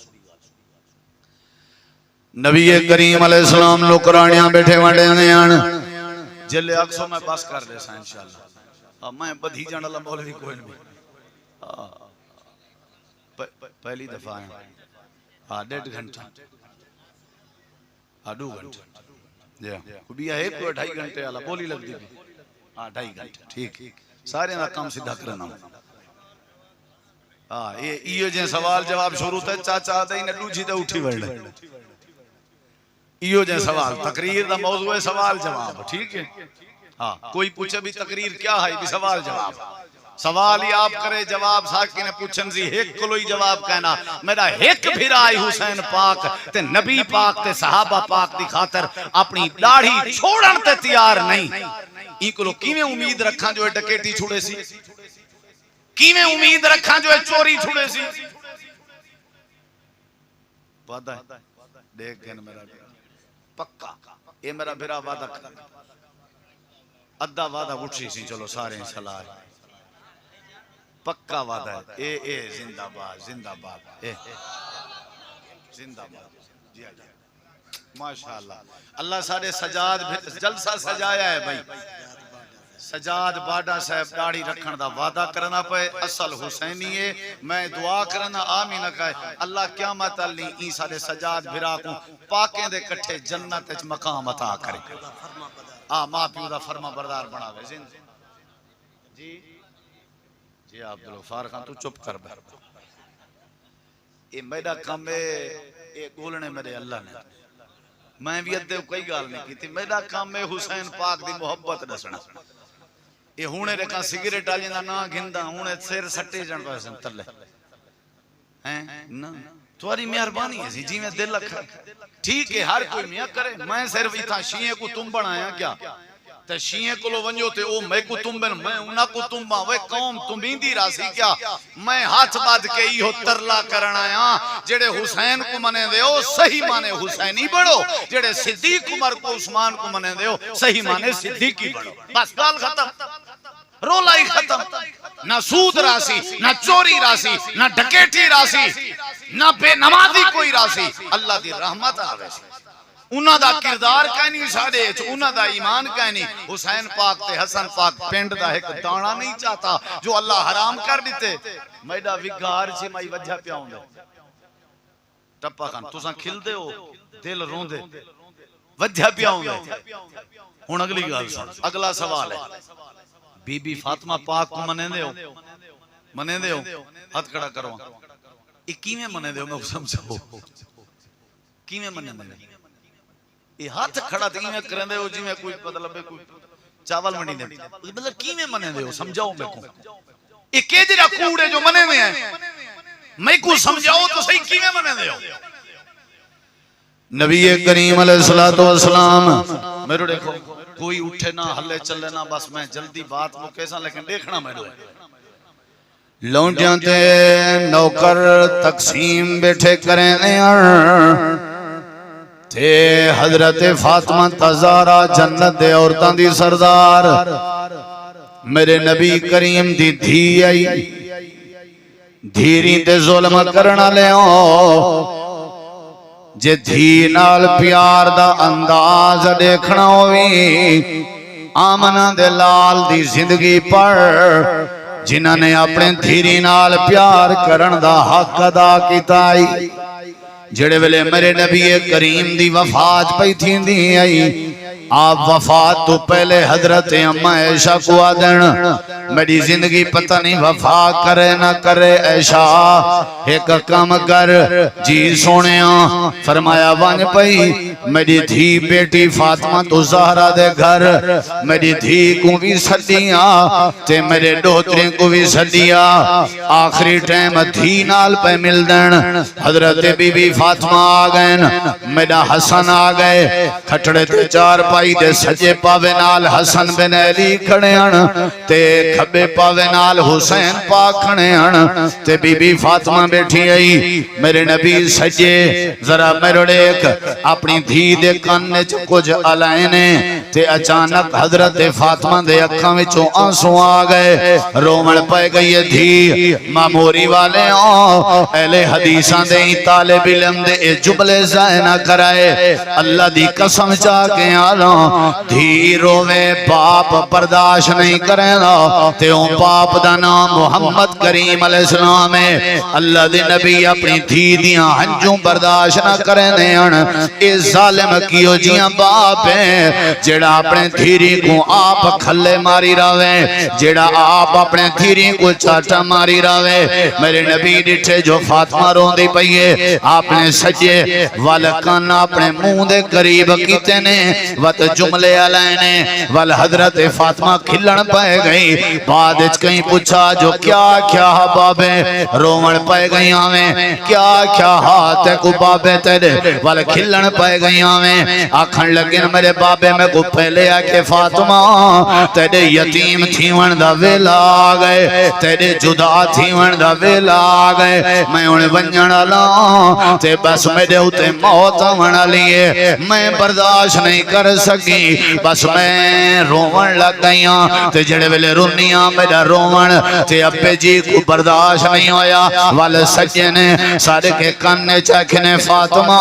نبی کریم علیہ السلام نوکرانیاں بیٹھے وانڈے نیان جلے اکسو میں بس کر دے سا انشاءاللہ میں بدھی جانا اللہ مولوی کوئی نہیں پہلی دفعہ ہیں 1.5 گھنٹہ 2 گھنٹہ بھی ہے کوئی 2.5 گھنٹے اللہ بولی لگ دی 2.5 گھنٹے ٹھیک سارے نا کام سیدھا کرنا یہ جن سوال جواب شروع تے چاچا دے نے دوجی تے اٹھی وڑے یہ جن سوال تقریر دا موضوع ہے سوال جواب ٹھیک ہے ہاں کوئی پوچھے بھی تقریر کیا ہے بھی سوال جواب سوال ہی آپ کرے جواب ساکی نے پوچھن سی ایک کلوئی جواب کہنا میرا ایک بھیرا آئی حسین پاک تے نبی پاک تے صحابہ پاک دی خاطر اپنی داڑھی چھوڑن تے تیار نہیں این کو کیویں امید رکھاں جو ڈکیٹی چھڑے سی کیویں امید رکھاں جو چوری چھڑے سی وعدہ ہے دیکھ گن میرا پکا اے میرا بھرا وعدہ کر ادھا وعدہ اٹھی سی چلو سارے صلاح پکا وعدہ ہے اے زندہ باد زندہ باد اے زندہ باد جی آجا ماشاءاللہ اللہ سارے سجاد جلسہ سجایا ہے بھائی سجاد باڈا صاحب داڑھی رکھن دا وعدہ کرنا پے اصل حسینی ہے میں دعا کرنا آمین کہے اللہ قیامت علی این سارے سجاد بھرا کو پاکیں دے کٹھے جنت اچ مقام عطا کرے ماں پیو دا فرما بردار بنا وے جی عبدالغفار خان تو چپ کر بے یہ میرا کام ہے یہ گولنے میرے اللہ نے میں بھی ادھے کوئی گال نہیں کی تھی میرا کام ہے حسین پاک دی محبت دسنا یہ ہونے رکھا سگریٹ آجی نا گھندہ ہونے سیر سٹے جن پر سن تلے تواری مہربانی ہے جی میں دل رکھا ٹھیک ہے ہر کوئی میاں کرے میں صرف اتھا شیعہ کو تم بنایا کیا تے شیعہ کو لو ونجو تے او میں کو تم بن میں انہا کو تم با وہ قوم تمہیں دی راسی کیا میں ہاتھ باد کے ہی ہو ترلا کرنا آیا جڑے حسین کو منے دے ہو صحیح مانے حسینی بڑھو جڑے صدیق عمر کو عثمان کو منے دے ہو صحیح مانے صدیقی بڑھو بس گال ختم رولائی ختم نہ سود راسی نہ چوری راسی نہ ڈکیٹی راسی نہ بے نمازی کوئی راسی اللہ دی رحمت آوے سی انہاں دا کردار کہنی سارے انہاں دا ایمان کہنی حسین پاک تے حسن پاک پینڈ دا ایک دانا نہیں چاہتا جو اللہ حرام کر دیتے میڈا وگار چی مائی وجہ پیاؤں دے ٹپا خان تُساں کھل دے ہو دل رون دے وجہ پیاؤں دے ہون اگلی گال سن اگلا سوال ہے بی بی فاطمہ پاک کو منے دے ہو ہاتھ کھڑا کرو کیویں منے دے ہو میں سمجھو کیویں منے یہ ہاتھ کھڑا تیویں کریں دے ہو جی میں کوئی مطلب ہے کوئی چاول منی دے مطلب کیویں منے دے ہو سمجھاؤ میں کو یہ کیجرہ کوڑے جو منے دے ہیں میں کو سمجھاؤ تو صحیح کیویں منے دے ہو نبی کریم علیہ السلام میرے دیکھو کوئی اٹھے نہ ہلے چلے نہ بس میں جلدی بات مکیسا لیکن دیکھنا میں دو لونٹیاں تے نوکر تقسیم بیٹھے کریں تے حضرت فاطمہ تزارہ جنت دے عورتاں دی سردار میرے نبی کریم دی دھی آئی دھیری تے ظلم کرنا لے جے دھی نال پیار دا انداز دیکھنا ہوئی آمنہ دے لال دی زندگی پر جنہاں نے اپنے دھیری نال پیار کرن دا حق ادا کیتائی جڑے ویلے میرے نبی کریم دی وفات پئی تھیندی آئی آپ وفات تو پہلے حضرت اماں عائشہ کو آدن میری زندگی پتہ نہیں وفا کرے نہ کرے عائشہ ایک کام کر جی سونیاں فرمایا وان پئی میری دھی بیٹی فاطمہ تو زہرہ دے گھر میری دھی کو بھی سدیاں تے میرے ڈوتریں کو بھی سدیاں آخری ٹائم دھی نال پہ مل دن حضرت بی بی فاطمہ آگئن میرا حسن آگئے کھٹڑے تے چار پائی دے سجے پاوے نال حسن بن علی کھڑے ہن تے کھبے پاوے نال حسین پاک کھڑے ہن تے بی بی فاطمہ بیٹھی آئی میرے نبی سجے ذرا میرے ایک اپنی دھی دے کنے چ کچھ علائنے تے اچانک حضرت فاطمہ دے اکھاں وچوں آنسو آ گئے رومن پے گئی دھی ماموری والے اہل حدیثاں دے طالب علم دے اے جملے ضائع نہ کرائے اللہ دی قسم چا کے آلاں دھی روے باپ برداشت نہیں کرے گا تے اون باپ دا نام محمد کریم علیہ السلام ہے اللہ دے نبی اپنی دھی دیاں ہنجوں برداشت نہ کرے نیان اے ظالم کیو جیاں باپ ہے جیڑا اپنے دھیری کو آپ کھلے ماری راوے جیڑا آپ اپنے دھیری کو چاٹا ماری راوے میرے نبی ڈٹھے جو فاطمہ رون دی پئیے آپ نے سجے والکان اپنے منہ دے قریب کیتے نے وط حکمت جملے علینے ول حضرت فاطمہ کھلن پائے گئی بعد اچ کہیں پوچھا جو کیا کیا بابے رومن پائے گئی آمیں کیا کیا ہاتھ کو بابے تیرے ول کھلن پائے گئی آمیں آکھن لگن میرے بابے میں کو پہلے آکے فاطمہ تیرے یتیم تھیون دا ویلا آگئے تیرے جدا تھیون دا ویلا آگئے میں انہیں ونجن اللہ تے بس میرے ہوتے موت آمنا لیے میں برداشت نہیں کر سکی بس میں رومن لگ گئیاں تے جڑے ویلے رونیاں میرا رومن تے ابے جی کو برداشت نہیں ہویا والے سجنے سارے کے کنے چاکھنے فاطمہ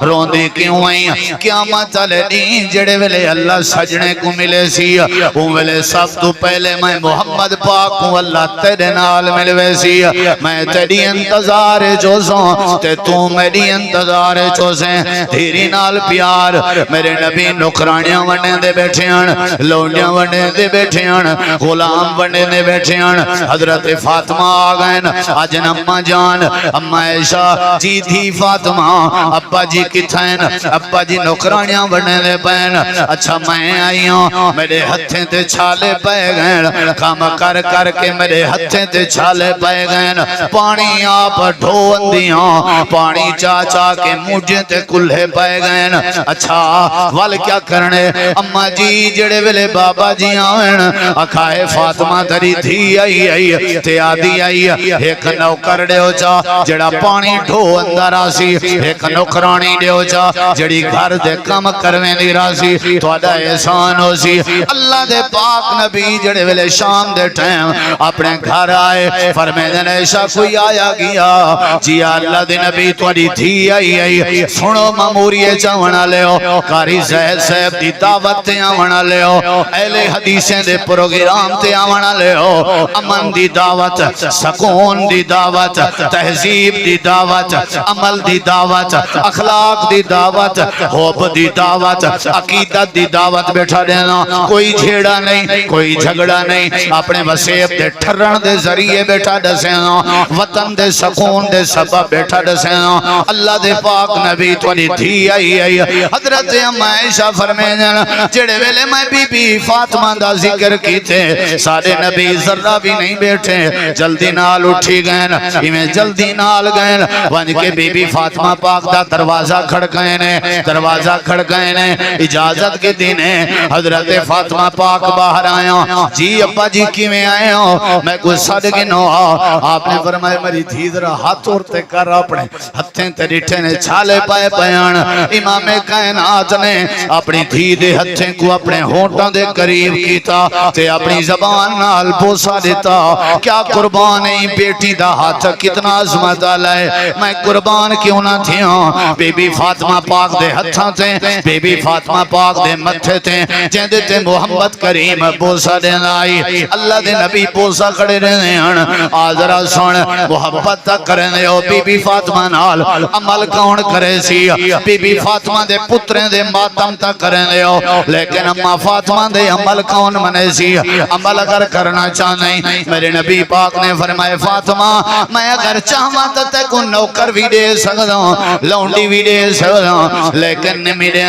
روندی کیوں آئیں قیامت علی دین جڑے ویلے اللہ سجنے کو ملے سی ان ویلے سب تو پہلے میں محمد پاک کو اللہ تیرے نال ملوے سی میں تیری انتظار چوسوں تے تو میری انتظار چوسیں تیری نال پیار میرے نبی نکرانیاں ونے دے بیٹھے ہیں لونڈیاں ونے دے بیٹھے ہیں غلام ونے دے بیٹھے ہیں حضرت فاطمہ آگئن آجن اممہ جان اممہ عائشہ جی تھی فاطمہ ابا جی کتھائن ابا جی نکرانیاں ونے دے پین اچھا میں آئی ہوں میرے ہتھیں تے چھالے پائے گئن کام کر کر کے میرے ہتھیں تے چھالے پائے گئن پانی آپ ڈھون دیاں پانی چاچا کے مجھے تے کلھے پائے گئن اچھا وال کیا کرنے اممہ جی جڑے ویلے بابا جی آئین اکھائے فاطمہ تری تھی آئی تے آدھی آئی ایک نوکر دے ہو چا جڑا پانی ڈھو اندر آسی ایک نوکرانی دے ہو چا جڑی گھر دے کم کرویں دی راسی تو آدھا احسان ہو سی اللہ دے پاک نبی جڑے ویلے شام دے ٹائم اپنے گھر آئے فرمیدن ایشا کوئی آیا گیا جی اللہ دے نبی توڑی تھی آئی سنو ماموریے چاونا لے ہو کاری زہد صاحب دی دعوت تے آونا لے ہو اہل حدیثیں دے پروگرام تے آونا لے ہو امن دی دعوت سکون دی دعوت تہذیب دی دعوت عمل دی دعوت اخلاق دی دعوت حب دی دعوت عقیدت دی دعوت بیٹھا دینا کوئی جھیڑا نہیں کوئی جھگڑا نہیں اپنے وسیب دے ٹھرن دے ذریعے بیٹھا دسینا وطن دے سکون دے سبب بیٹھا دسینا اللہ دے پاک نبی توڑی تھی آئی حضرت عائشہ فرمیدن جڑے ویلے میں بی بی فاطمہ دا ذکر کی تھے سارے نبی ذرہ بھی نہیں بیٹھے جلدی نال اٹھی گئن ہمیں جلدی نال گئن ونج کے بی بی فاطمہ پاک دا دروازہ کھڑکائنے اجازت کے دن حضرت فاطمہ پاک باہر آیا جی ابا جی کی میں آئے ہوں میں کوئی صدقے نو آپ نے فرمائے میری دھی ذرا ہاتھ اورتے کر اپنے ہتھیں تریٹھے نے چھالے پائے پیان امام کائنات نے اپنی دھی دے ہتھیں کو اپنے ہونٹوں دے قریب کیتا تے اپنی زبان نال بوسا دیتا کیا قربان ہے بیٹی دا ہاتھ کتنا عظمت آلائے میں قربان کیوں نہ تھی ہوں بی بی فاطمہ پاک دے ہتھاں تے بی بی فاطمہ پاک دے متھے تے جہدے تے محمد کریم بوسا دینا آئی اللہ دے نبی بوسا کھڑے رہنے ہیں آذرہ سن محبت تک کرنے ہو بی بی فاطمہ نال عمل کون کرے سی بی بی فاطمہ دے پتریں دے ماتم تک کرنے ہو لیکن اممہ فاطمہ دے عمل کون منے سی عمل اگر کرنا چاہنے میرے نبی پاک نے فرمائے فاطمہ میں اگر چاہواں تو تے کو نوکر بھی دے سکتا ہوں لونڈی بھی دے سکتا ہوں لیکن نہیں دے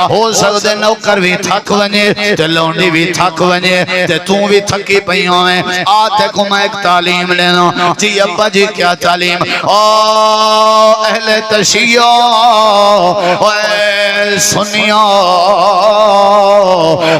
ہو سکتے نوکر بھی تھک ونجے تے لونڈی بھی تھک ونجے تے تو بھی تھکی پہی ہوئے آتے کو میں ایک تعلیم لینا جی ابا جی کیا تعلیم اہل تشیع سنیوں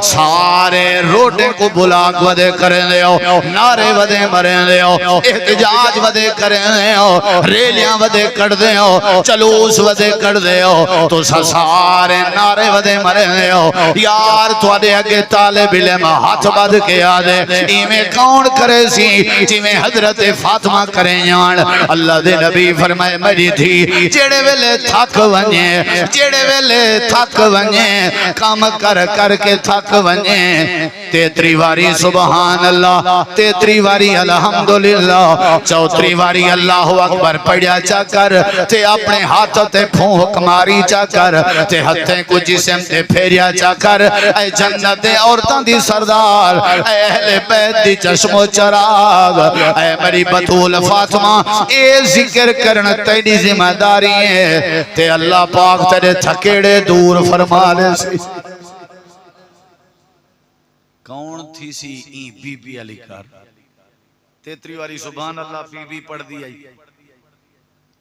سارے روڈے کو بلاک ودے کریں لے ہو نعرے ودے مریں لے ہو احتجاج ودے کریں لے ہو ریلیاں ودے کر دے ہو چلوس ودے کر دے ہو تو سارے نعرے ودے مریں لے ہو یار تو آدھے اگے طالب علم ہاتھ بد کے آدھے ایمیں کون کرے سی جیمیں حضرت فاطمہ کریں یان اللہ دے نبی فرمائے میری تھی جیڑے ویلے تھک ونجے جیڑے ویلے تھک ونجے کام کر کر کے تھک ونجے تیتری واری سبحان اللہ تیتری واری الحمدللہ چوتری واری اللہ اکبر پڑھیا چا کر تے اپنے ہاتھ تے پھونک ماری چا کر تے ہتھیں کو جسم تے پھیریا چا کر اے جنت عورتاں دی سردار اے اہل بیت دی چشم و چراغ اے میری بطول فاطمہ اے ذکر کرنا تیری ذمہ داری ہے تے اللہ پاک تیرے تھکیڑے دور فرما لے سی کون تھی سی این بی بی علی کر 33 واری سبحان اللہ بی بی پڑھ دی آئی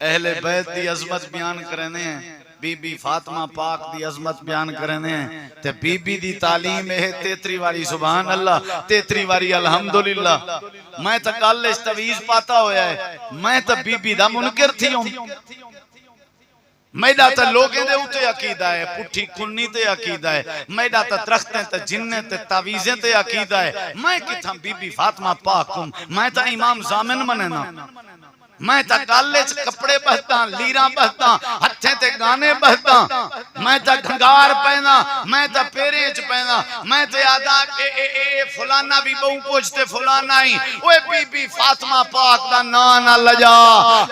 اہل بیت دی عظمت بیان کرنے ہیں بی بی فاطمہ پاک دی عظمت بیان کرنے ہیں تے بی بی دی تعلیم ہے 33 واری سبحان اللہ 33 واری الحمدللہ میں تا کالج تویز پاتا ہویا ہے میں تا بی بی دا منکر تھی ہوں میڈا تا لوگیں دے اوتے عقیدہ ہے پٹھی کنی تے عقیدہ ہے میڈا تا درختیں تے جنیں تے تعویزیں تے عقیدہ ہے میں کتھا بی بی فاطمہ پاک ہوں میں تا امام زامن مننا میں تا کالج کپڑے بہتا لیراں بہتا ہتھیں تے گانے بہتا میں تا گھنگار پہنا میں تا پیریچ پہنا میں تے آدھا فلانا بھی بہوں پوچھتے فلانا ہی اوے بی بی فاطمہ پاک دا نانا لجا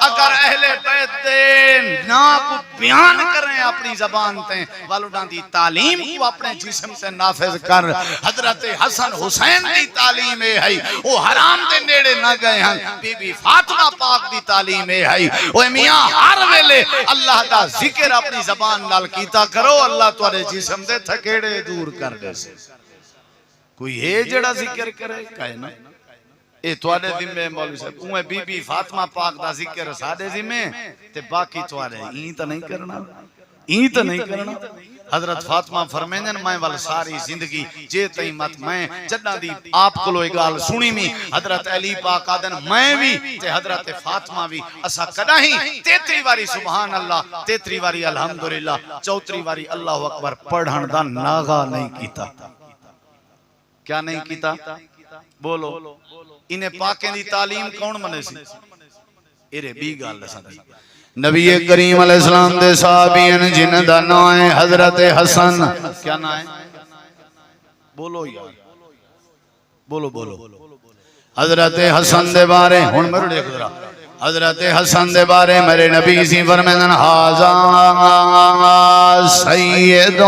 اگر اہل بیت دے نا کو بیان کریں اپنی زبان تے والدان دی تعلیم کو اپنے جسم سے نافذ کر حضرت حسن حسین دی تعلیم ہے وہ حرام دے نیڑے نہ گئے ہیں بی بی فاطمہ پاک دی تعلیم ہے اوے میاں ہر ویلے اللہ دا ذکر اپنی زبان نال کیتا کرو اللہ تواڈے جسم دے تھکیڑے دور کر دے سے کوئی ہے جڑا ذکر کرے کہے نا اے تواڈے ذمہ مولوی صاحب اوے بی بی فاطمہ پاک دا ذکر ساڈے ذمہ تے باقی تواڈے این تے نہیں کرنا این تے نہیں کرنا حضرت فاطمہ فرمیندن میں وال ساری زندگی جے تئی مت میں جداں دی آپ کولو اے گال سنی می حضرت علی پاک آدن میں بھی تے حضرت فاطمہ بھی اسا کدا ہی 33 واری سبحان اللہ 33 واری الحمدللہ 34 واری اللہ اکبر پڑھن دا ناغا نہیں کیتا کیا نہیں کیتا بولو انہیں پاکیں دی تعلیم کون منے سی ایرے بھی گال دساں نبی کریم علیہ السلام دے صحابین جن دا نام ہے حضرت حسن کیا نام ہے بولو یار بولو بولو حضرت حسن دے بارے ہن میرے دیکھ ذرا حضرت حسن دے بارے میرے نبی سی فرمائیں ھذا سید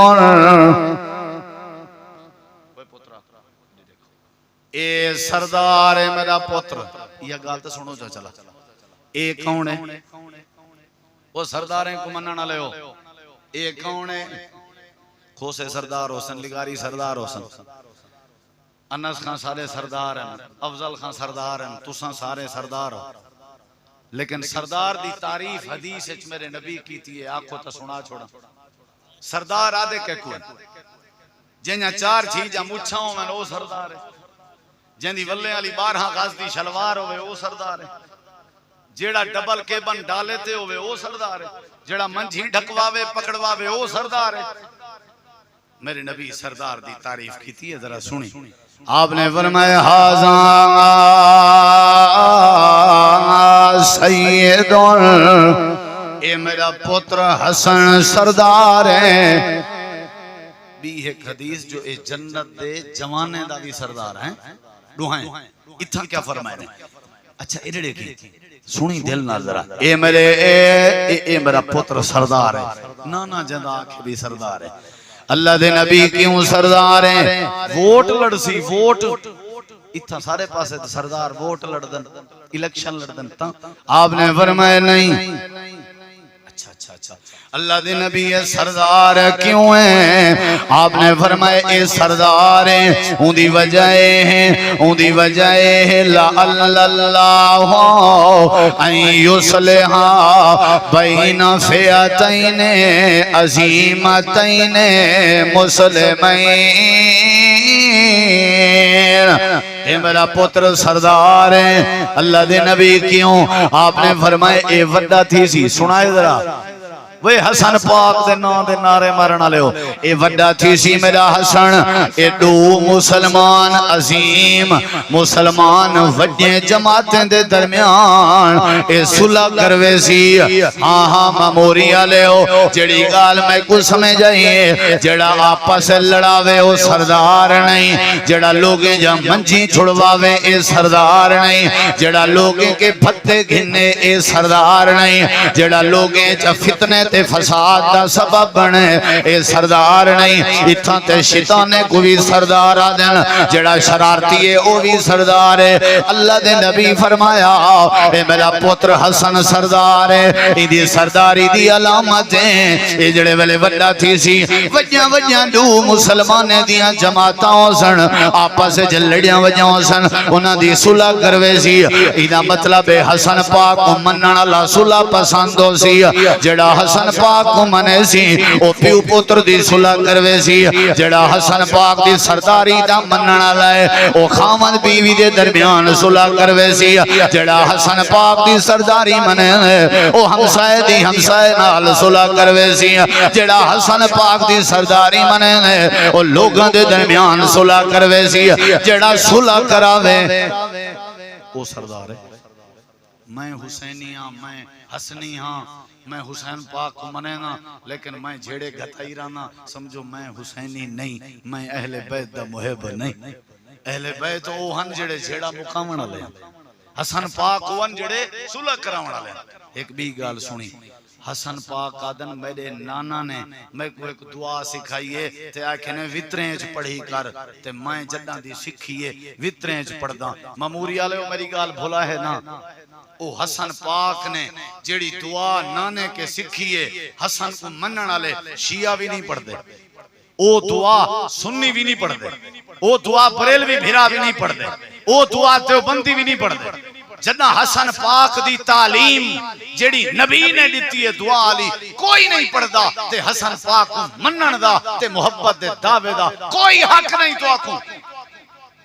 اے سردار ہے میرا پتر یہ گل تے سنو جو چلا اے کون ہے وہ سرداریں کو مننا لے ہو ایک کون ہے کھوسے سردار حسن لگاری سردار حسن انس خان سارے سردار ہیں افضل خان سردار ہیں تساں سارے سردار ہو لیکن سردار دی تعریف حدیث اچ میرے نبی کیتی ہے آنکھو تا سنا چھوڑا سردار آدھے کہ کوئی جنہاں چار چیجاں مچھاؤں میں وہ سردار ہے جن دی ولے علی 12 غاز دی شلوار ہوئے وہ سردار ہے جیڑا ڈبل کیبن ڈالے تے ہوئے وہ سردار ہے جیڑا منجھی ڈھکواوے پکڑواوے وہ سردار ہے میرے نبی سردار دی تعریف کی تھی ذرا سنی آپ نے فرمایا ھذا سید اے میرا پتر حسن سردار ہے بھی ایک حدیث جو اے جنت دے جوانے دا بھی سردار ہیں دوہائیں اتھا کیا فرمائے اچھا ایڈے کی سنی دل نہ ذرا اے میرا پتر سردار ہے نانا جندا آنکھ بھی سردار ہے اللہ دے نبی کیوں سردار ہیں ووٹ لڑ سی ووٹ اتھا سارے پاسے سردار ووٹ لڑدن الیکشن لڑدن تا آپ نے فرمایا نہیں اچھا اللہ دے نبی یہ سردار کیوں ہیں آپ نے فرمایا اے سردار ہیں ان دی وجہ ہے لعل اللہ ان یصلحا بین فئتین عظیمتین مسلمین اے میرا پتر سردار ہے اللہ دے نبی کیوں آپ نے فرمایا اے وڈا تھی سی سنائے ذرا وہ حسن پاک دے نام دے نعرے مارنا لے ہو اے وڈا تھی سی میرا حسن اے دو مسلمان عظیم مسلمان وڈے جماعتیں دے درمیان اے صلح کروے سی ہاں مموریا لے ہو جڑی گال میں کو سمجھ آئیے جڑا آپس لڑاوے او سردار نہیں جڑا لوگیں جا منجی چھڑواوے اے سردار نہیں جڑا لوگیں کے پھتے گھنے اے سردار نہیں جڑا لوگیں جا فتنے تے تے فساد دا سبب بنے اے سردار نہیں اتھاں تے شیطان کو بھی سردار آ دین جڑا شرارتی ہے او بھی سردار ہے اللہ دے نبی فرمایا اے میرا پتر حسن سردار ہے ایدی سرداری دی علامت ہے اے جڑے ویلے وڈا تھی سی وجیاں وجیاں دو مسلمانے دیاں جماعتاں سن آپس وچ لڑیاں وجاں سن انہاں دی صلح کروے سی ایدا مطلب ہے حسن پاک کو منن والا صلح پسند ہو سی جڑا حسن پاک کو منے سی او پیو پتر دی صلح کروے سی جڑا حسن پاک دی سرداری دا منن والا ہے او خاوند بیوی دے درمیان صلح کروے سی جڑا حسن پاک دی سرداری منے او ہمسائے دی ہمسائے نال صلح کروے سی جڑا حسن پاک دی سرداری منے او لوگاں دے درمیان صلح کروے سی جڑا صلح کراوے او سردار ہے میں حسینی ہاں میں حسنی ہاں میں حسین پاک کو منے نا لیکن میں جھیڑے گھتائی رانا سمجھو میں حسینی نہیں میں اہل بیت دا محب نہیں اہل بیت او ہن جڑے جھیڑا مقامن لے حسن پاک ون جڑے صلح کراون والے ایک بھی گال سنی حسن پاک آدن میرے نانا نے میں کو ایک دعا سکھائیے تے آکھے نے وطریں چ پڑھی کر تے میں جداں دی سکھیے وطریں چ پڑھدا ماموری والے میری گال بھلا ہے نا او حسن پاک نے جڑی دعا نانے کے سکھیے حسن کو منن والے شیعہ بھی نہیں پڑھ دے او دعا سنی بھی نہیں پڑھ دے او دعا بریلوی بھیرا بھی نہیں پڑھ دے او دعا دیوبندی بھی نہیں پڑھ دے جنہ حسن پاک دی تعلیم جڑی نبی نے دیتی ہے دعا علی کوئی نہیں پڑھ دا تے حسن پاک کو منن دا تے محبت دے دعوے دا کوئی حق نہیں تو آکوں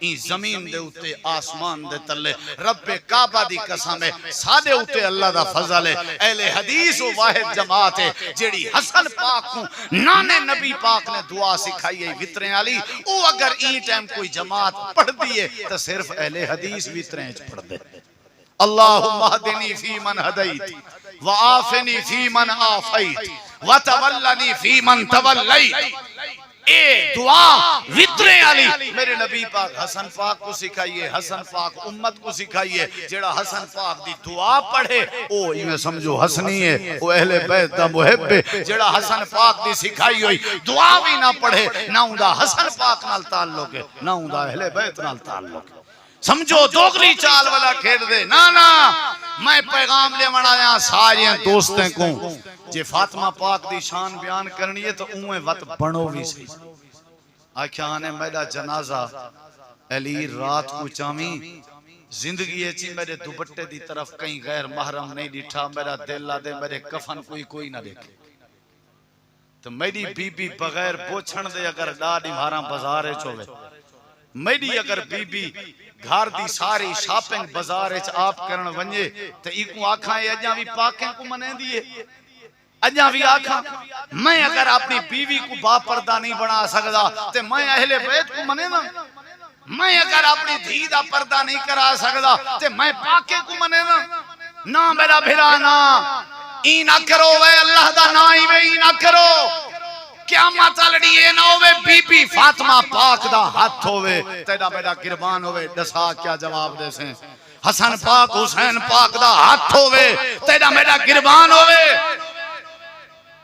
این زمین دے اتے آسمان دے تلے رب کعبہ دی قسم ہے سادے اتے اللہ دا فضل ہے اہل حدیث و واحد جماعت ہے جیڑی حسن پاک کو نانے نبی پاک نے دعا سکھائی ہے وطریں علی او اگر این ٹائم کوئی جماعت پڑھ دیئے تو صرف اہل حدیث وطریں پڑھ دے اللہم اہدنی فی من ہدیت وآفنی فی من آفیت وتولنی فی من تولیت اے دعا وطریں علی میرے نبی پاک حسن پاک کو سکھائیے حسن پاک امت کو سکھائیے جڑا حسن پاک دی دعا پڑھے او میں سمجھو حسنی ہے او اہل بیت دا محب ہے جڑا حسن پاک دی سکھائی ہوئی دعا بھی نہ پڑھے نہ اوندا حسن پاک نال تعلق ہے نہ اوندا اہل بیت نال تعلق ہے سمجھو دوگلی چال والا کھیڑ دے نا میں پیغام لے منایا سارے دوستیں کو جے فاطمہ پاک دی شان بیان کرنی ہے تو اوہیں وقت بنو بھی سی آکھیانے میرا جنازہ علی رات کو چامی زندگی ایچی میرے دوپٹے دی طرف کہیں غیر محرم نہیں ڈٹھا میرا دل لا دے میرے کفن کوئی نہ دیکھے تو میری بی بی بغیر پوچھن دے اگر ڈاڈی مہاراں بازارے چوے میری اگر بی بی گھر دی ساری شاپنگ بازارے چ آپ کرن ونجے تے ایکو آکھاں اے اجاں وی پاکیں کو منے دیئے اجاں وی آکھاں میں اگر اپنی بیوی کو با پردہ نہیں بنا سکدا تے میں اہل بیت کو منے نا میں اگر اپنی دھی دا پردہ نہیں کرا سکدا تے میں پاکیں کو منے نا میرا بھرا نا ای نہ کرو وے اللہ دا نا ہی وے ای نہ کرو قیامت لڑی اے نہ ہوئے بی بی فاطمہ پاک دا ہاتھ ہوئے تیرا بیٹا قربان ہوئے دسا کیا جواب دے سیں حسن پاک حسین پاک دا ہاتھ ہوئے تیرا بیٹا قربان ہوئے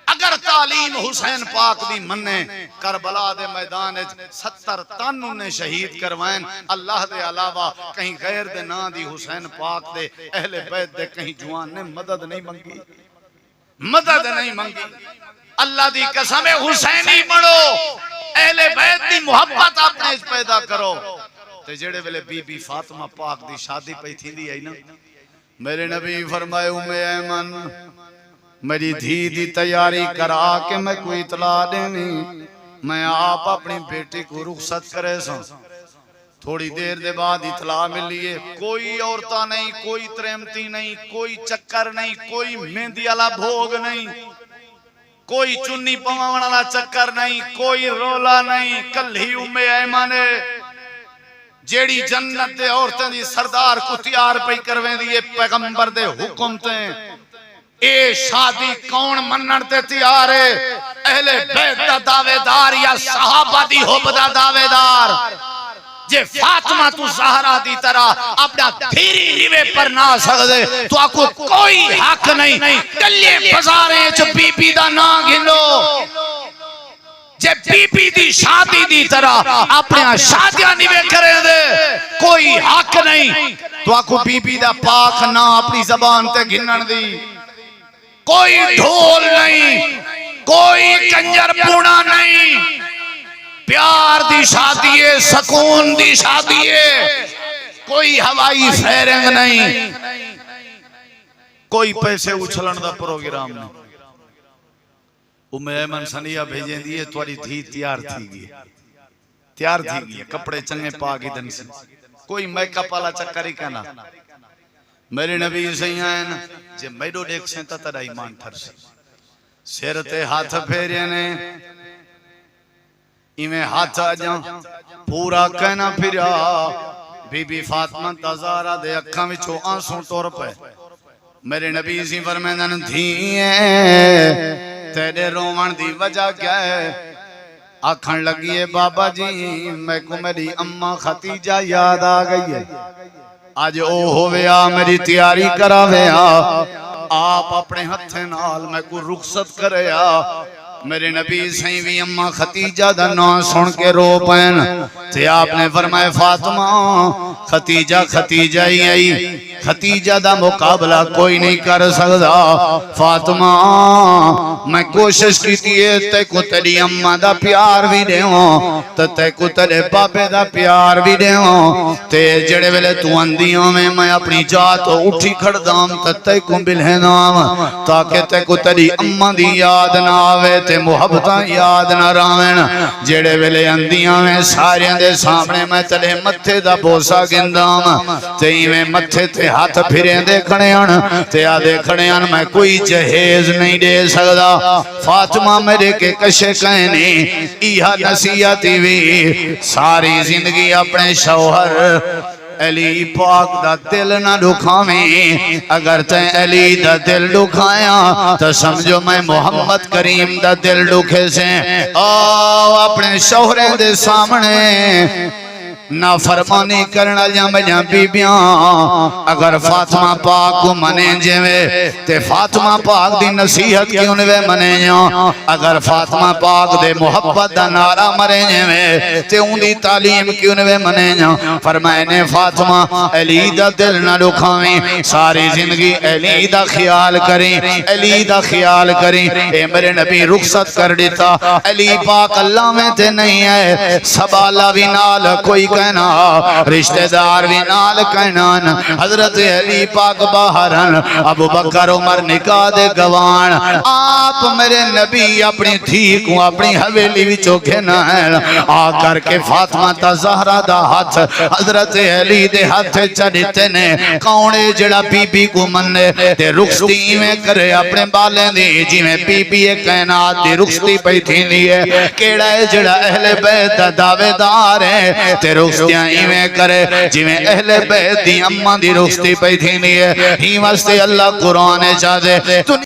اگر تعلیم حسین پاک دی مننے کربلا دے میدان 70 تن انہیں شہید کروائیں اللہ دے علاوہ کہیں غیر دے نا دی حسین پاک دے اہل بیت دے کہیں جوان نے مدد نہیں منگی اللہ دی قسم حسینی بڑھو اہل بیت دی محبت اپنے اس پیدا کرو تے جڑے ویلے بی بی فاطمہ پاک دی شادی پہ تھی دی آئی نا میرے نبی فرمائے ایمن میری دھی دی تیاری کرا کہ میں کوئی اطلاع دینی میں آپ اپنی بیٹی کو رخصت کرے سن تھوڑی دیر دے بعد اطلاع ملیے کوئی عورتہ نہیں کوئی ترمتی نہیں کوئی چکر نہیں کوئی مہندی والا بھوگ نہیں کوئی چنی پوانا والا چکر نہیں کوئی رولا نہیں کل ہی ایمان جیڑی جنت دے عورتیں دی سردار کو تیار پہ کرویں دیئے پیغمبر دے حکم تے اے شادی کون منن تے تیار ہے اہل بیت دا دعوے دار یا صحابہ دی حب دا دعوے دار جے فاطمہ تو زہرا دی طرح اپنا دھیری ریوے پر نہ سکدے تو آکو کوئی حق نہیں کلے بازاریں چ بی بی دا نا گھنو جے بی بی دی شادی دی طرح اپنے شادیاں نیوے کرے دے کوئی حق نہیں تو آکو بی بی دا پاک نا اپنی زبان تے گھنن دی کوئی ڈھول نہیں کوئی کنجر پونا نہیں پیار دی شادی ہے سکون دی شادی ہے کوئی ہوائی فیرنگ نہیں کوئی پیسے اچھلن دا پروگرام نہیں ایمن سنیا بھیجیں دیئے تواری دھی تیار تھی گئی کپڑے چنگے پاگی دن سے کوئی میک اپ والا چکری کہنا میرے نبی صحیح آئین جے میڈو دیکھ سے تتڑا ایمان ٹھر سے سیرتے ہاتھ پھیرے نے ایمیں ہاتھ آجاں پورا کہنا پھریا بی بی فاطمہ تزارہ دے اکھاں وچوں آنسوں ٹور پہ میرے نبی سی فرمیندن دھیئے تیرے رومن دی وجہ کیا ہے آکھن لگی ہے بابا جی میں کو میری اماں ختیجہ یاد آ گئی ہے آج او ہویا میری تیاری کراویا آپ اپنے ہتھے نال میں کو رخصت کریا میرے نبی سیوی اماں ختیجہ دا نام سن کے رو پین تے آپ نے فرمائے فاطمہ ختیجہ ہی آئی ختیجہ دا مقابلہ کوئی نہیں کر سکتا فاطمہ میں کوشش کی تیئے تے کو تیری اماں دا پیار بھی دے ہوں تے کو تیرے پاپے دا پیار بھی دے ہوں تے جڑے ویلے تو اندیوں میں اپنی جات اٹھی کھڑ دام تے کو بلہ نام تاکہ تے کو تیری اماں دی یاد نہ آوے تے محبتاں یاد نہ راوین جڑے ویلے اندیوں میں ساریاں دے سامنے میں تلے متھے دا بوسا گندام تے میں متھے تے ہاتھ پھریں دیکھنے آن تے آ دیکھنے آن میں کوئی جہیز نہیں دے سکتا فاطمہ میرے کے کشے کہنے ایہا نصیحتی بھی ساری زندگی اپنے شوہر علی پاک دا دل نہ دکھاویں اگر تے علی دا دل دکھایا تو سمجھو میں محمد کریم دا دل دکھے سے آو اپنے شوہرے دے سامنے نا فرمانی کرنا جاں بی بیاں اگر فاطمہ پاک کو منے جوے تے فاطمہ پاک دی نصیحت کیوں نوے منے جاں اگر فاطمہ پاک دے محبت دا نعرہ مرے جوے تے ان دی تعلیم کیوں نوے منے جاں فرمائے نے فاطمہ علی دا دل نہ دکھاویں ساری زندگی علی دا خیال کریں علی دا خیال کریں اے میرے نبی رخصت کر دیتا علی پاک اللہ میں تے نہیں ہے سبالہ بھی نال کوئی کہنا رشتہ دار بھی نال کہنان حضرت علی پاک باہرن ابو بکر عمر نکاح دے گوان آپ میرے نبی اپنی دھی کو اپنی حویلی بھی چوکھے نائل آ کر کے فاطمہ تا زہرہ دا ہاتھ حضرت علی دے ہاتھ چڑھتے نے کونے جڑا بی بی کو مننے دے رخصتی میں کرے اپنے بالیں دی جی میں بی بی کائنات دی رخصتی پہ تھی لیے کیڑا ہے جڑا اہل بیت دا دعوے دار ہے تے رخصتیاں ہی میں کرے جی میں اہل بیت دی اماں دی رخصتی پہ تھی لیے ہی واسطے اللہ قرآن چاہتے